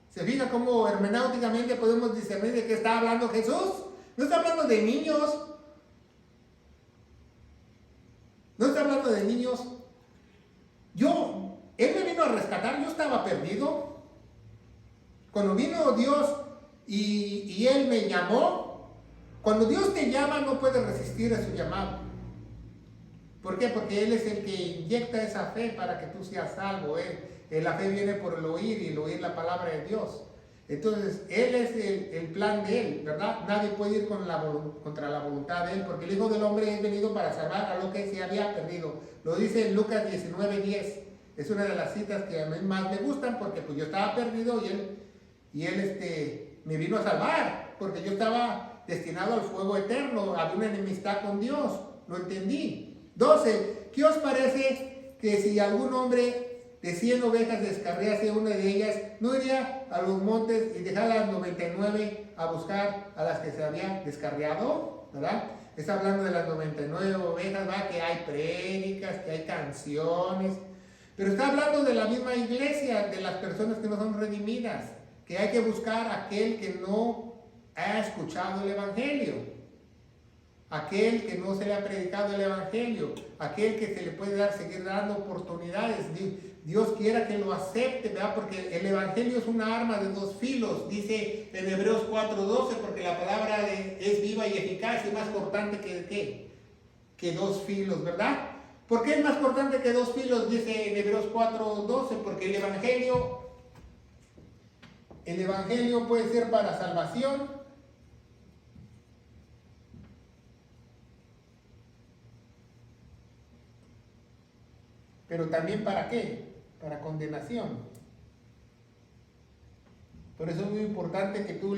¿Se fija cómo hermenéuticamente podemos discernir de qué está hablando Jesús? No está hablando de niños. No está hablando de niños. Él me vino a rescatar, yo estaba perdido. Cuando vino Dios y Él me llamó, cuando Dios te llama no puedes resistir a su llamado. ¿Por qué? Porque Él es el que inyecta esa fe para que tú seas salvo. La fe viene por el oír y el oír la palabra de Dios. Entonces, Él es el plan de Él, ¿verdad? Nadie puede ir contra la voluntad de Él, porque el Hijo del Hombre es venido para salvar a lo que se había perdido. Lo dice en Lucas 19:10. Es una de las citas que a mí más me gustan, porque pues yo estaba perdido y él me vino a salvar, porque yo estaba destinado al fuego eterno, había una enemistad con Dios, lo entendí. 12. ¿Qué os parece que si algún hombre de 100 ovejas descarriase una de ellas, no iría a los montes y dejar las 99 a buscar a las que se había descarriado? ¿Verdad? Está hablando de las 99 ovejas, ¿verdad? Que hay prédicas, que hay canciones, pero está hablando de la misma iglesia, de las personas que no son redimidas, que hay que buscar a aquel que no ha escuchado el evangelio, aquel que no se le ha predicado el evangelio, aquel que se le puede seguir dando oportunidades. Dios quiera que lo acepte, ¿verdad? Porque el evangelio es una arma de dos filos, dice en Hebreos 4:12, porque la palabra es viva y eficaz y más cortante que dos filos, ¿verdad? ¿Por qué es más cortante que dos filos? Dice en Hebreos 4:12, porque el evangelio puede ser para salvación, pero también ¿para qué? Para condenación. Por eso es muy importante que tú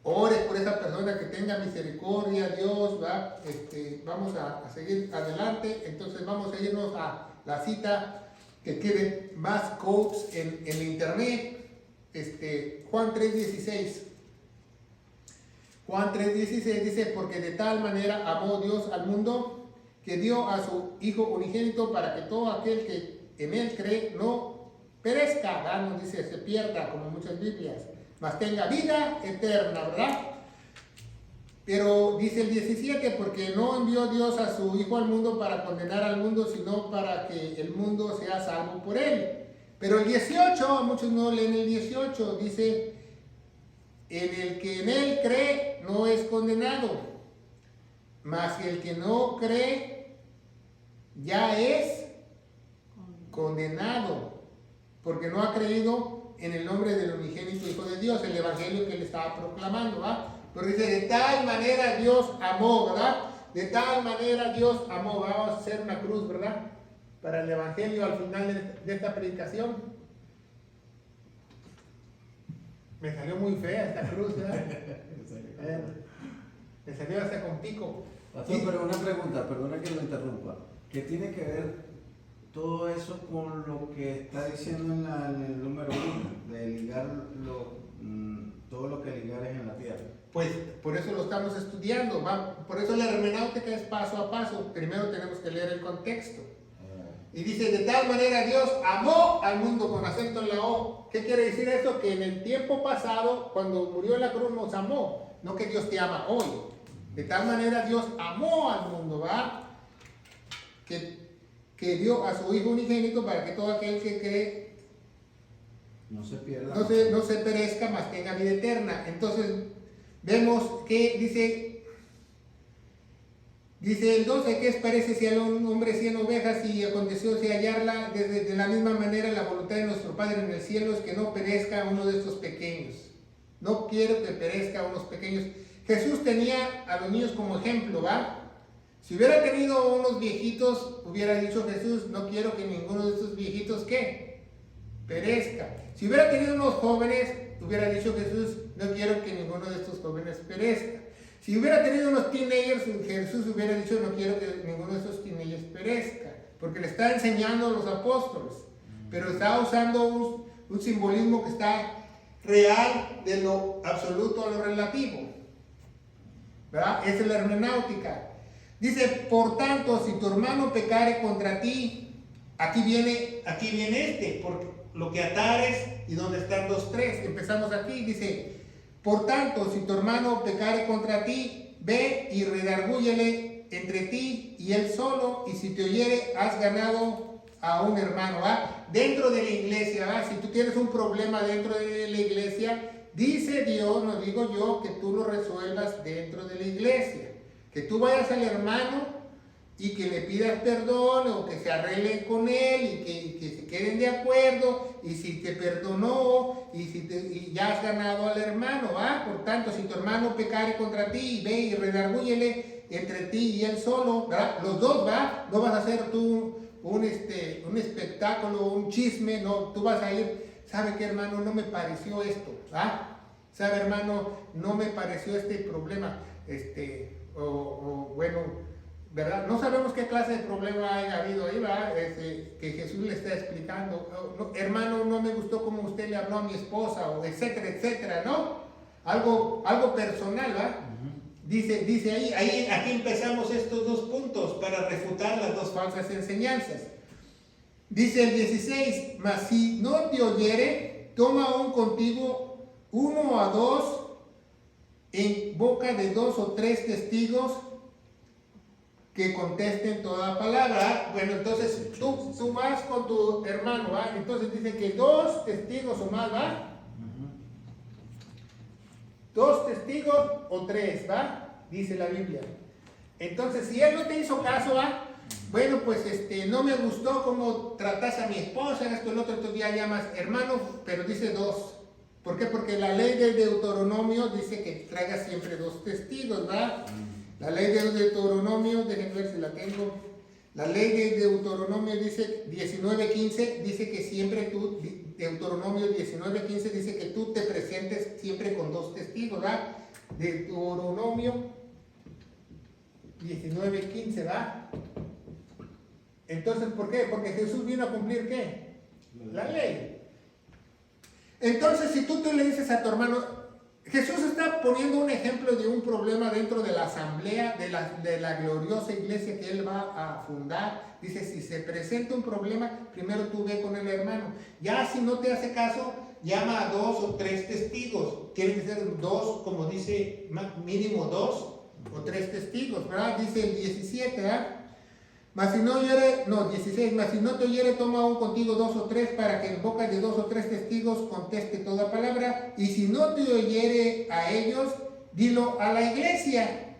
ores por esa persona, que tenga misericordia, Dios, ¿va? Vamos a seguir adelante. Entonces vamos a irnos a la cita que quiere más quotes en internet. Juan 3:16. Juan 3:16 dice, porque de tal manera amó Dios al mundo, que dio a su Hijo unigénito para que todo aquel que en Él cree no perezca, ¿verdad? No dice se pierda como muchas Biblias, mas tenga vida eterna, ¿verdad? Pero dice el 17, porque no envió Dios a su Hijo al mundo para condenar al mundo, sino para que el mundo sea salvo por Él. Pero el 18, muchos no leen el 18, dice, en el que en Él cree no es condenado, mas el que no cree ya es condenado, porque no ha creído en el nombre del unigénito Hijo de Dios, el evangelio que él estaba proclamando, ¿verdad? Pero dice, de tal manera Dios amó, ¿verdad? De tal manera Dios amó. Vamos a hacer una cruz, ¿verdad? Para el evangelio al final de esta predicación. Me salió muy fea esta cruz, ¿verdad? Me salió hasta con pico. Pastor, pero una pregunta, perdona que lo interrumpa. ¿Qué tiene que ver todo eso con lo que está diciendo en el número 1, de ligar todo lo que ligar es en la tierra? Pues por eso lo estamos estudiando, por eso la hermenéutica es paso a paso. Primero tenemos que leer el contexto. Y dice, de tal manera Dios amó al mundo, con acento en la O. ¿Qué quiere decir eso? Que en el tiempo pasado, cuando murió en la cruz, nos amó, no que Dios te ama hoy. De tal manera Dios amó al mundo, ¿va? Que dio a su Hijo unigénito para que todo aquel que cree no se pierda, no se perezca, mas tenga vida eterna. Entonces vemos que dice, Dice el 12, ¿qué os parece si a un hombre 100 ovejas y aconteció si hallarla? De la misma manera la voluntad de nuestro Padre en el cielo es que no perezca uno de estos pequeños. No quiero que perezca unos pequeños. Jesús tenía a los niños como ejemplo, ¿va? Si hubiera tenido unos viejitos, hubiera dicho Jesús, no quiero que ninguno de estos viejitos, ¿qué? Perezca. Si hubiera tenido unos jóvenes, hubiera dicho Jesús, no quiero que ninguno de estos jóvenes perezca. Si hubiera tenido unos teenagers, Jesús hubiera dicho, no quiero que ninguno de estos teenagers perezca, porque le está enseñando a los apóstoles, pero está usando un simbolismo que está real de lo absoluto a lo relativo, ¿verdad? Esa es la hermenéutica. Dice, por tanto, si tu hermano pecare contra ti, aquí viene porque lo que atares y donde están 2, 3, empezamos aquí, dice, por tanto, si tu hermano pecare contra ti, ve y redargúyele entre ti y él solo, y si te oyere, has ganado a un hermano, ¿va? Dentro de la iglesia, ¿va? Si tú tienes un problema dentro de la iglesia, dice Dios, no digo yo, que tú lo resuelvas dentro de la iglesia, que tú vayas al hermano y que le pidas perdón o que se arreglen con él y que se queden de acuerdo, y si te perdonó y ya has ganado al hermano, ¿va? Por tanto, si tu hermano pecare contra ti, ve y redargúyele entre ti y él solo, ¿verdad? Los dos, ¿va? No vas a hacer tú un espectáculo, un chisme, no, tú vas a ir, ¿sabe qué, hermano? No me pareció esto, ¿va? ¿Sabe, hermano? No me pareció este problema, bueno, ¿verdad? No sabemos qué clase de problema haya habido ahí, ¿verdad? Que Jesús le está explicando. No, hermano, no me gustó como usted le habló a mi esposa, o etcétera, etcétera, ¿no? Algo personal, ¿verdad? Dice ahí, aquí empezamos estos 2 puntos para refutar las 2 falsas enseñanzas. Dice el 16, mas si no te oyere, toma aún contigo 1 a 2 en boca de 2 o 3 testigos que contesten toda palabra. Bueno, entonces tú vas con tu hermano, ¿va? Entonces dice que 2 testigos o más, ¿va? 2 testigos o 3, ¿va? Dice la Biblia. Entonces, si él no te hizo caso, ¿va? Bueno, pues no me gustó cómo tratas a mi esposa, esto, el otro, entonces ya llamas hermano, pero dice 2. ¿Por qué? Porque la ley de Deuteronomio dice que traigas siempre 2 testigos, ¿va? La ley de Deuteronomio, déjenme ver si la tengo. La ley de Deuteronomio dice 19:15, dice que siempre tú, Deuteronomio 19:15 dice que tú te presentes siempre con 2 testigos, ¿verdad? Deuteronomio 19:15, ¿verdad? Entonces, ¿por qué? Porque Jesús vino a cumplir ¿qué? La ley. Entonces, si tú le dices a tu hermano, Jesús está poniendo un ejemplo de un problema dentro de la asamblea, de la gloriosa iglesia que él va a fundar. Dice, si se presenta un problema, primero tú ve con el hermano. Ya si no te hace caso, llama a 2 o 3 testigos. Tienen que ser 2, como dice, mínimo 2 o 3 testigos, ¿verdad? Dice el 17, ¿verdad? Mas si no oyere, no, 16, mas si no te oyere, toma aún contigo 2 o 3 para que en boca de 2 o 3 testigos conteste toda palabra, y si no te oyere a ellos, dilo a la iglesia,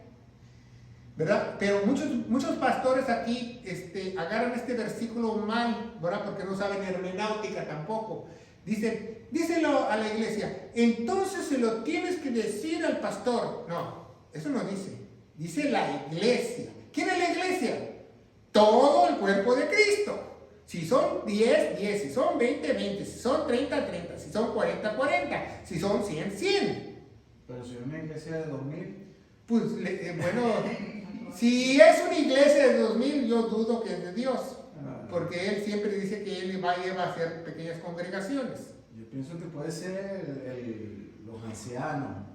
¿verdad? Pero muchos pastores aquí agarran este versículo mal, ¿verdad? Porque no saben hermenéutica tampoco. Díselo a la iglesia, entonces se lo tienes que decir al pastor. No, eso no dice la iglesia. ¿Quién es la iglesia? Todo el cuerpo de Cristo. Si son 10, 10, si son 20, 20, si son 30, 30, si son 40, 40, si son 100, 100. Pero si es una iglesia de 2000. Pues bueno, si es una iglesia de 2000, yo dudo que es de Dios. Porque Él siempre dice que Él va a hacer pequeñas congregaciones. Yo pienso que puede ser los ancianos.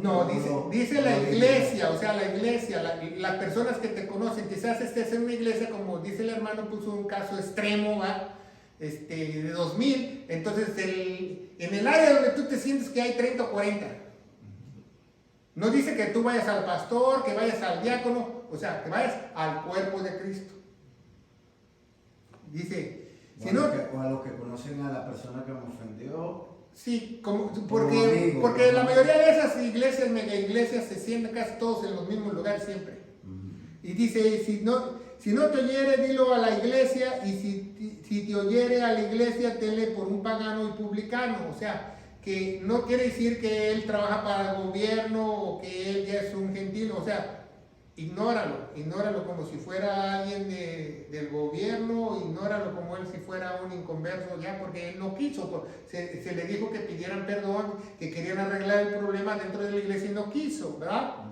No, dice la iglesia, o sea, la iglesia, las personas que te conocen. Quizás estés en una iglesia, como dice el hermano, puso un caso extremo, ¿va? De 2000, entonces en el área donde tú te sientes que hay 30 o 40. No dice que tú vayas al pastor, que vayas al diácono, o sea, que vayas al cuerpo de Cristo. Dice, si no, o a los que conocen a la persona que me ofendió. Sí, porque la mayoría de esas iglesias, mega iglesias, se sientan casi todos en los mismos lugares siempre. Y dice, si no te oyere, dilo a la iglesia, y si te oyere a la iglesia, tenle por un pagano y publicano. O sea, que no quiere decir que él trabaja para el gobierno o que él ya es un gentil. O sea, ignóralo como si fuera alguien del gobierno, ignóralo como él si fuera un inconverso ya, porque él no quiso. Se le dijo que pidieran perdón, que querían arreglar el problema dentro de la iglesia y no quiso, ¿verdad?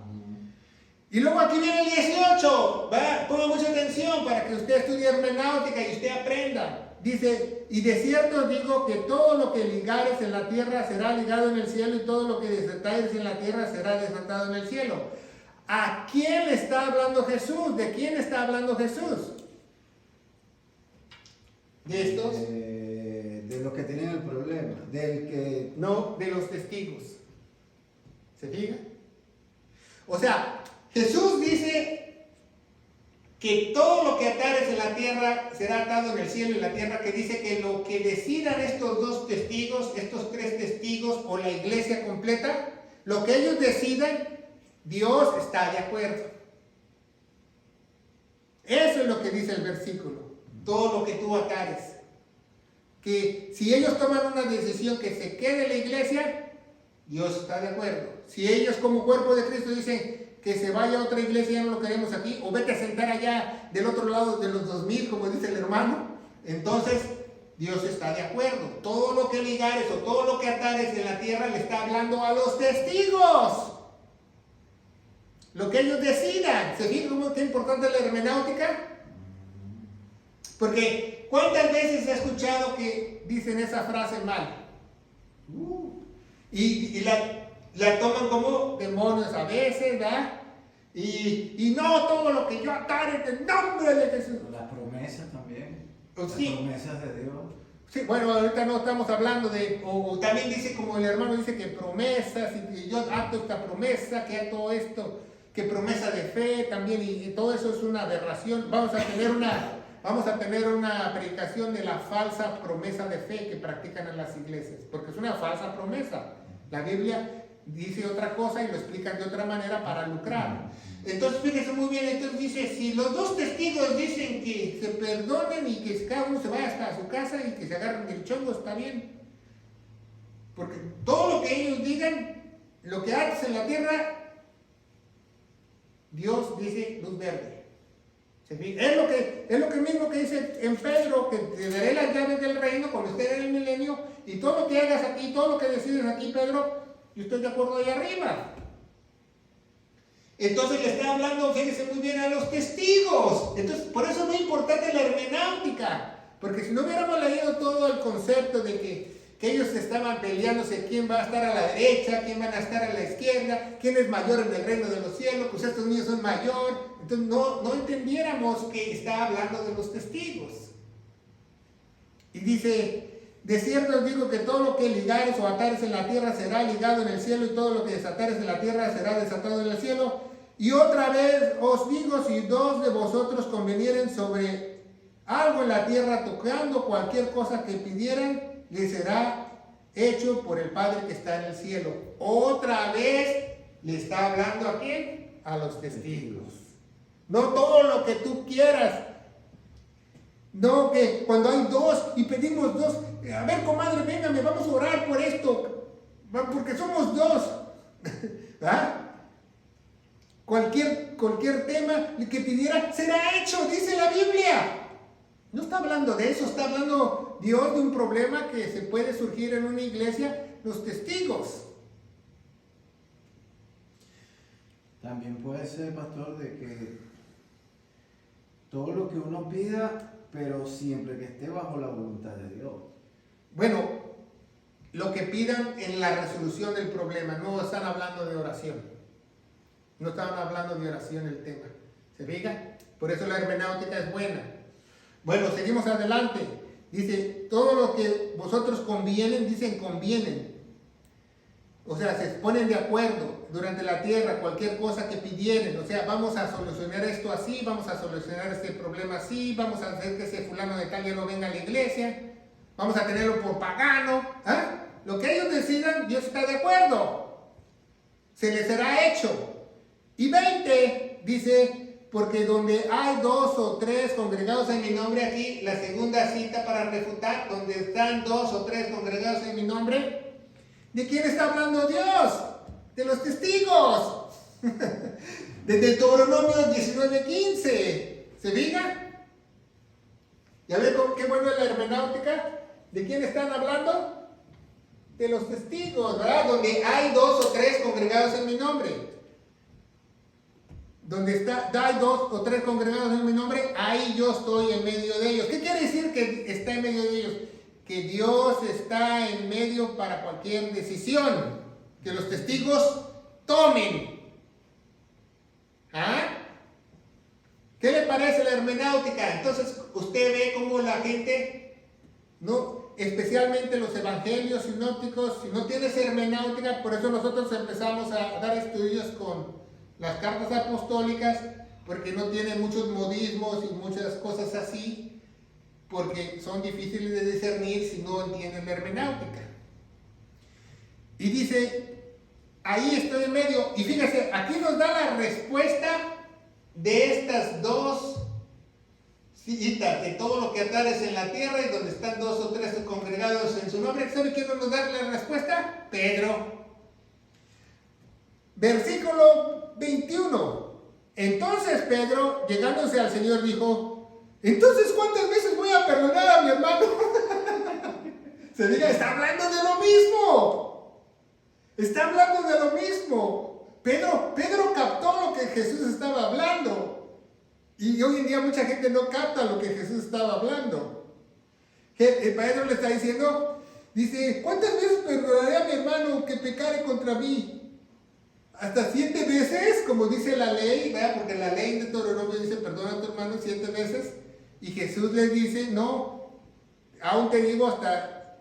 Y luego aquí viene el 18, ¿verdad? Ponga mucha atención para que usted estudie hermenéutica y usted aprenda. Dice, y de cierto os digo que todo lo que ligares en la tierra será ligado en el cielo, y todo lo que desatares en la tierra será desatado en el cielo. ¿A quién le está hablando Jesús? ¿De quién está hablando Jesús? ¿De estos? De los que tienen el problema, del que... No, de los testigos. ¿Se fija? O sea, Jesús dice que todo lo que atares en la tierra será atado en el cielo y la tierra, que dice que lo que decidan estos dos testigos, estos tres testigos o la iglesia completa, lo que ellos decidan, Dios está de acuerdo. Eso es lo que dice el versículo. Todo lo que tú atares. Que si ellos toman una decisión que se quede la iglesia, Dios está de acuerdo. Si ellos como cuerpo de Cristo dicen que se vaya a otra iglesia, ya no lo queremos aquí, o vete a sentar allá del otro lado de los 2000, como dice el hermano, entonces Dios está de acuerdo. Todo lo que ligares o todo lo que atares en la tierra le está hablando a los testigos. Lo que ellos decidan. ¿Se fijan cómo es importante la hermenéutica? Porque ¿cuántas veces he escuchado que dicen esa frase mal? Y la toman como demonios a veces, ¿verdad? Y no todo lo que yo atare en el nombre de Jesús. Las promesas también. Sí. Las promesas de Dios. Sí, bueno, ahorita no estamos hablando de, o también dice como el hermano dice que promesas, y que yo ato esta promesa, que ato esto, que promesa de fe también, y todo eso es una aberración. Vamos a tener una predicación de la falsa promesa de fe que practican en las iglesias, porque es una falsa promesa. La Biblia dice otra cosa y lo explican de otra manera para lucrar. Entonces, fíjese muy bien, entonces dice, si los dos testigos dicen que se perdonen y que cada uno se vaya hasta su casa y que se agarren del chongo, está bien. Porque todo lo que ellos digan, lo que haces en la tierra, Dios dice luz verde. Es lo que mismo que dice en Pedro, que te daré las llaves del reino cuando esté en el milenio, y todo lo que hagas aquí, todo lo que decides aquí, Pedro, yo estoy de acuerdo ahí arriba. Entonces le está hablando, fíjese muy bien, a los testigos. Entonces, por eso es muy importante la hermenéutica, porque si no hubiéramos leído todo el concepto de que ellos estaban peleándose quién va a estar a la derecha, quién van a estar a la izquierda, quién es mayor en el reino de los cielos, pues estos niños son mayor, entonces no entendiéramos que está hablando de los testigos. Y dice, de cierto os digo que todo lo que ligares o atares en la tierra será ligado en el cielo, y todo lo que desatares en la tierra será desatado en el cielo. Y otra vez os digo, si dos de vosotros convenieren sobre algo en la tierra, tocando cualquier cosa que pidieran, le será hecho por el Padre que está en el cielo. Otra vez le está hablando ¿a quién? A los testigos. No todo lo que tú quieras. No que cuando hay dos y pedimos dos, a ver comadre, véngame, vamos a orar por esto, porque somos dos. ¿Ah? Cualquier tema que pidiera será hecho, dice la Biblia. No está hablando de eso, está hablando Dios de un problema que se puede surgir en una iglesia, los testigos. También puede ser, pastor, de que todo lo que uno pida, pero siempre que esté bajo la voluntad de Dios. Bueno, lo que pidan en la resolución del problema, no están hablando de oración. No están hablando de oración el tema. ¿Se fijan? Por eso la hermenéutica es buena. Bueno, seguimos adelante. Dice, todo lo que vosotros convienen, dicen convienen. O sea, se ponen de acuerdo durante la tierra, cualquier cosa que pidieren. O sea, vamos a solucionar esto así, vamos a solucionar este problema así, vamos a hacer que ese fulano de tal ya no venga a la iglesia, vamos a tenerlo por pagano. ¿Ah? Lo que ellos decidan, Dios está de acuerdo. Se les será hecho. Y 20 dice, porque donde hay 2 o 3 congregados en mi nombre, aquí la segunda cita para refutar, donde están 2 o 3 congregados en mi nombre, ¿de quién está hablando Dios? De los testigos. Desde Deuteronomio 19:15. ¿Se fijan? ¿Ya ven qué bueno es la hermenéutica? ¿De quién están hablando? De los testigos, ¿verdad? Donde hay 2 o 3 congregados en mi nombre. Donde hay 2 o 3 congregados en mi nombre, ahí yo estoy en medio de ellos. ¿Qué quiere decir que está en medio de ellos? Que Dios está en medio para cualquier decisión que los testigos tomen. ¿Ah? ¿Qué le parece la hermenéutica? Entonces usted ve cómo la gente, no, especialmente los evangelios sinópticos, si no tienes hermenéutica, por eso nosotros empezamos a dar estudios con las cartas apostólicas, porque no tiene muchos modismos y muchas cosas así, porque son difíciles de discernir si no entienden la hermenéutica. Y dice, ahí estoy en medio, y fíjese, aquí nos da la respuesta de estas 2 citas, de todo lo que atares en la tierra y donde están 2 o 3 congregados en su nombre. ¿Sabe quién nos da la respuesta? Pedro. Versículo 21. Entonces Pedro, llegándose al Señor, dijo, entonces ¿cuántas veces voy a perdonar a mi hermano? Se diga, está hablando de lo mismo. Está hablando de lo mismo. Pedro captó lo que Jesús estaba hablando. Y hoy en día mucha gente no capta lo que Jesús estaba hablando. Pedro le está diciendo, dice, ¿cuántas veces perdonaré a mi hermano que pecare contra mí? Hasta 7 veces, como dice la ley, ¿verdad? Porque la ley de Deuteronomio dice, perdona a tu hermano 7 veces. Y Jesús les dice, no, aún te digo hasta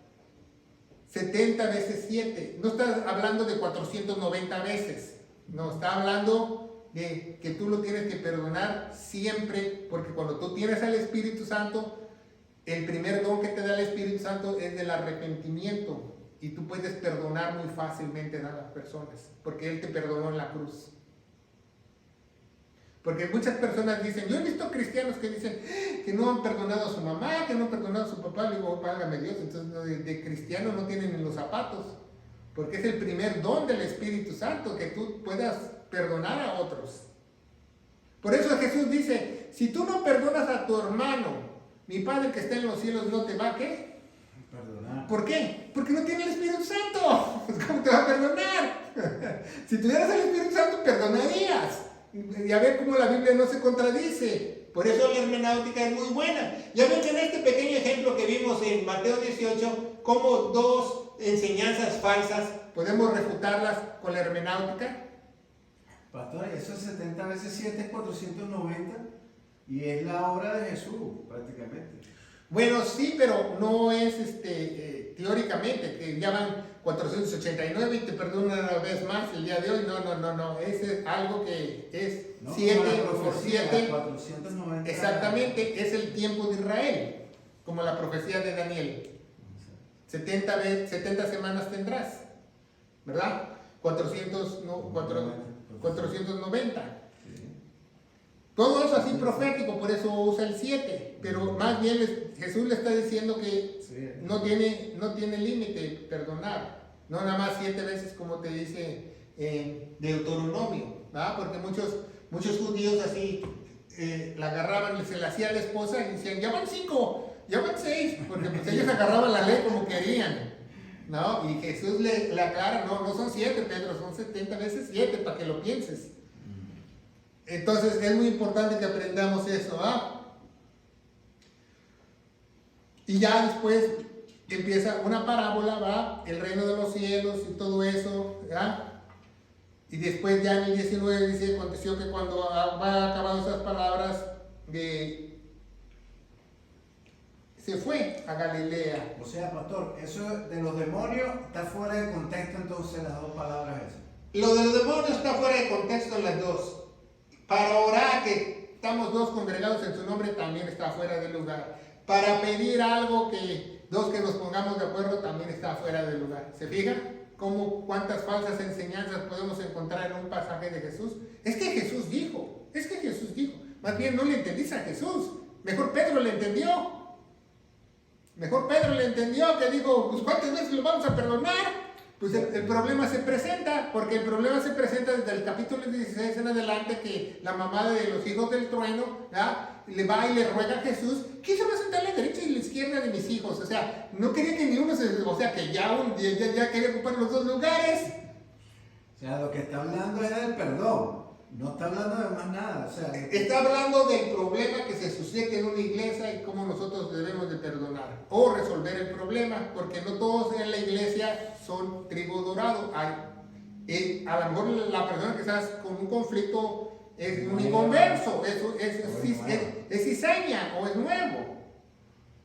70 veces 7. No está hablando de 490 veces. No, está hablando de que tú lo tienes que perdonar siempre, porque cuando tú tienes al Espíritu Santo, el primer don que te da el Espíritu Santo es del arrepentimiento. Y tú puedes perdonar muy fácilmente a las personas, porque Él te perdonó en la cruz. Porque muchas personas dicen, yo he visto cristianos que dicen que no han perdonado a su mamá, que no han perdonado a su papá. Le digo, válgame Dios, entonces de cristiano no tienen ni los zapatos, porque es el primer don del Espíritu Santo, que tú puedas perdonar a otros. Por eso Jesús dice, si tú no perdonas a tu hermano, mi Padre que está en los cielos no te va a ¿qué? Perdonar. ¿Por qué? Porque no tiene el Espíritu Santo. ¿Cómo te va a perdonar? Si tuvieras el Espíritu Santo, perdonarías. Y a ver cómo la Biblia no se contradice. Por eso la hermenéutica es muy buena. Ya ven que en este pequeño ejemplo que vimos en Mateo 18, como 2 enseñanzas falsas podemos refutarlas con la hermenéutica. Pastor, eso es 70 veces 7 es 490 y es la obra de Jesús prácticamente. Bueno, sí, pero no es teóricamente, que ya van 489 y te perdonan una vez más el día de hoy. No. Es algo que es 7 por 7. 490. Exactamente, es el tiempo de Israel, como la profecía de Daniel. 70 semanas tendrás, ¿verdad? 490. Todo eso así profético, por eso usa el 7, pero más bien Jesús le está diciendo que no tiene límite perdonar, no nada más 7 veces como te dice Deuteronomio, ¿verdad? Porque muchos judíos así la agarraban, se la hacía a la esposa y decían, ya van 5, ya van 6, porque pues ellos agarraban la ley como querían, ¿no? Y Jesús le aclara, no son 7, Pedro, son 70 veces 7, para que lo pienses. Entonces es muy importante que aprendamos eso, ¿ah? Y ya después empieza una parábola, ¿va? El reino de los cielos y todo eso, ¿verdad? Y después ya en el 19 dice, aconteció que cuando va acabando esas palabras, se fue a Galilea. O sea, pastor, eso de los demonios está fuera de contexto entonces las 2 palabras esas. Lo de los demonios está fuera de contexto en las 2. Para orar que estamos 2 congregados en su nombre también está fuera de lugar. Para pedir algo que 2 que nos pongamos de acuerdo también está fuera de lugar. ¿Se fijan? ¿Cuántas falsas enseñanzas podemos encontrar en un pasaje de Jesús? Es que Jesús dijo. Más bien no le entendiste a Jesús. Mejor Pedro le entendió. Mejor Pedro le entendió que dijo, pues ¿cuántas veces lo vamos a perdonar? Pues el problema se presenta, porque el problema se presenta desde el capítulo 16 en adelante, que la mamá de los hijos del trueno, ¿verdad?, le va y le ruega a Jesús, ¿quién se va a sentar a la derecha y a la izquierda de mis hijos? O sea, no quería que ni uno se... O sea, que ya quería ocupar los dos lugares. O sea, lo que está hablando es del perdón. No está hablando de más nada. O sea, Está hablando del problema que se suscita en una iglesia y cómo nosotros debemos de perdonar o resolver el problema, porque no todos en la iglesia son trigo dorado. A lo mejor la persona que está con un conflicto es un inconverso, es cizaña o es nuevo.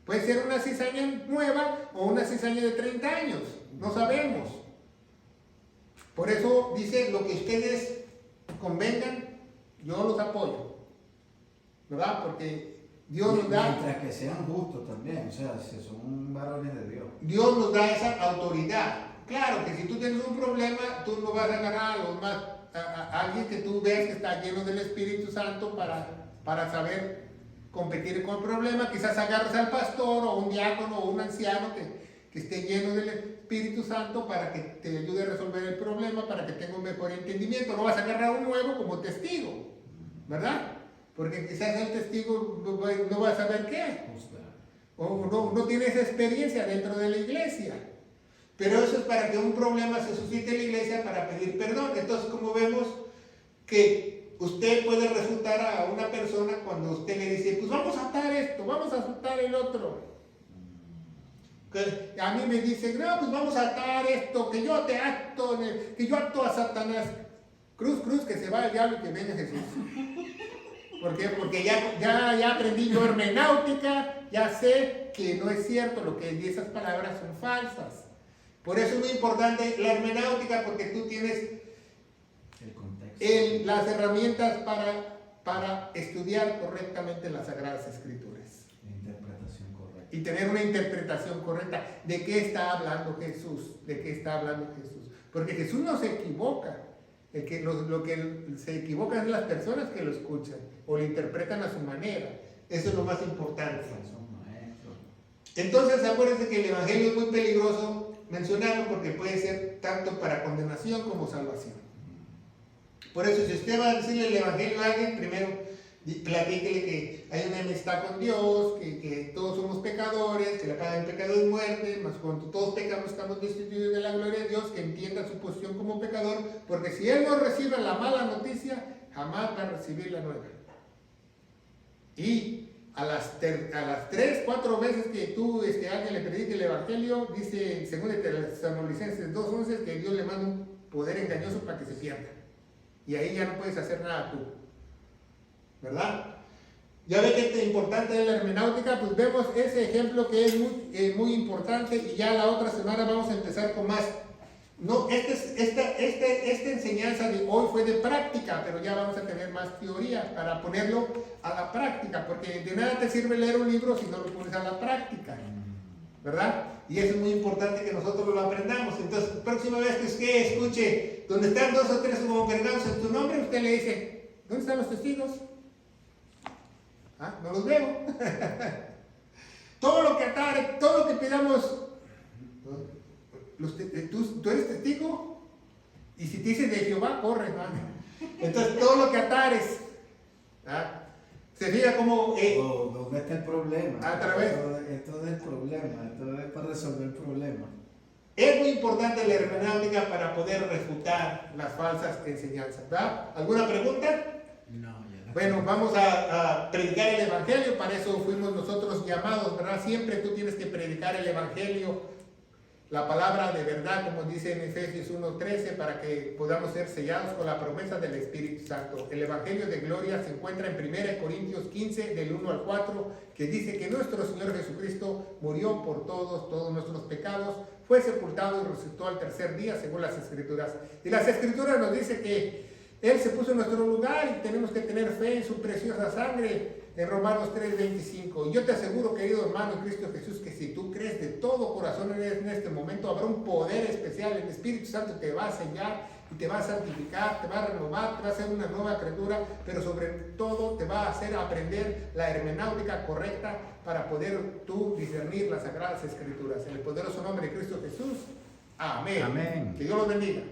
Puede ser una cizaña nueva o una cizaña de 30 años, no sabemos. Por eso dice, lo que ustedes convengan, yo los apoyo, ¿verdad? Porque Dios nos da... Mientras que sean justos también, o sea, si son varones de Dios. Dios nos da esa autoridad. Claro que si tú tienes un problema, tú no vas a agarrar a alguien que tú ves que está lleno del Espíritu Santo para saber competir con el problema. Quizás agarres al pastor o un diácono o un anciano que esté lleno del Espíritu Santo para que te ayude a resolver el problema, para que tenga un mejor entendimiento. No vas a agarrar un nuevo como testigo, ¿verdad? Porque quizás el testigo no va a saber qué, o no tiene esa experiencia dentro de la iglesia. Pero eso es para que un problema se suscite en la iglesia para pedir perdón. Entonces, como vemos que usted puede refutar a una persona cuando usted le dice, pues vamos a atar esto, vamos a atar el otro. Que a mí me dicen, no, pues vamos a atar esto, que yo ato a Satanás. Cruz, que se va el diablo y que venga Jesús. ¿Por qué? Porque ya aprendí yo hermenáutica, ya sé que no es cierto lo que esas palabras son falsas. Por eso es muy importante la hermenáutica, porque tú tienes el contexto, las herramientas para estudiar correctamente las Sagradas Escrituras. la interpretación correcta. Y tener una interpretación correcta de qué está hablando Jesús, Porque Jesús no se equivoca. Lo que se equivocan es las personas que lo escuchan o lo interpretan a su manera. Eso es lo más importante. Entonces, acuérdense que el Evangelio es muy peligroso mencionarlo, porque puede ser tanto para condenación como salvación. Por eso, si usted va a decirle el Evangelio a alguien, primero platíquele que hay una amistad con Dios, que todos somos pecadores, que la paga del pecado es muerte, mas cuando todos pecamos estamos destituidos de la gloria de Dios, que entienda su posición como pecador, porque si él no recibe la mala noticia, jamás va a recibir la nueva. Y a las 3, 4 veces que tú alguien le predique el Evangelio, dice en 2 Tesalonicenses 2:11 que Dios le manda un poder engañoso para que se pierda. Y ahí ya no puedes hacer nada tú, ¿verdad? Ya ve que es importante la hermenáutica, pues vemos ese ejemplo que es muy importante, y ya la otra semana vamos a empezar con más. No, esta enseñanza de hoy fue de práctica, pero ya vamos a tener más teoría para ponerlo a la práctica, porque de nada te sirve leer un libro si no lo pones a la práctica, ¿verdad? Y eso es muy importante que nosotros lo aprendamos. Entonces, la próxima vez que usted escuche donde están 2 o 3 congregados en tu nombre, usted le dice, ¿dónde están los testigos? No los veo. Todo lo que atare, todo lo que pidamos, tú eres testigo, y si te dicen de Jehová, corre, hermano. Entonces, todo lo que atares, se fija como... ¿Dónde está el problema? A través... Esto es el problema, esto es para resolver el problema. Es muy importante la hermenéutica para poder refutar las falsas enseñanzas, ¿verdad? ¿Alguna pregunta? No. Bueno, vamos a predicar el Evangelio, para eso fuimos nosotros llamados, ¿verdad? Siempre tú tienes que predicar el Evangelio, la palabra de verdad, como dice en Efesios 1:13, para que podamos ser sellados con la promesa del Espíritu Santo. El Evangelio de gloria se encuentra en 1 Corintios 15, del 1 al 4, que dice que nuestro Señor Jesucristo murió por todos nuestros pecados, fue sepultado y resucitó al tercer día, según las Escrituras. Y las Escrituras nos dice que Él se puso en nuestro lugar y tenemos que tener fe en su preciosa sangre, en Romanos 3:25. Y yo te aseguro, querido hermano en Cristo Jesús, que si tú crees de todo corazón en este momento, habrá un poder especial, el Espíritu Santo te va a sellar y te va a santificar, te va a renovar, te va a hacer una nueva criatura, pero sobre todo te va a hacer aprender la hermenéutica correcta para poder tú discernir las Sagradas Escrituras. En el poderoso nombre de Cristo Jesús. Amén. Amén. Que Dios los bendiga.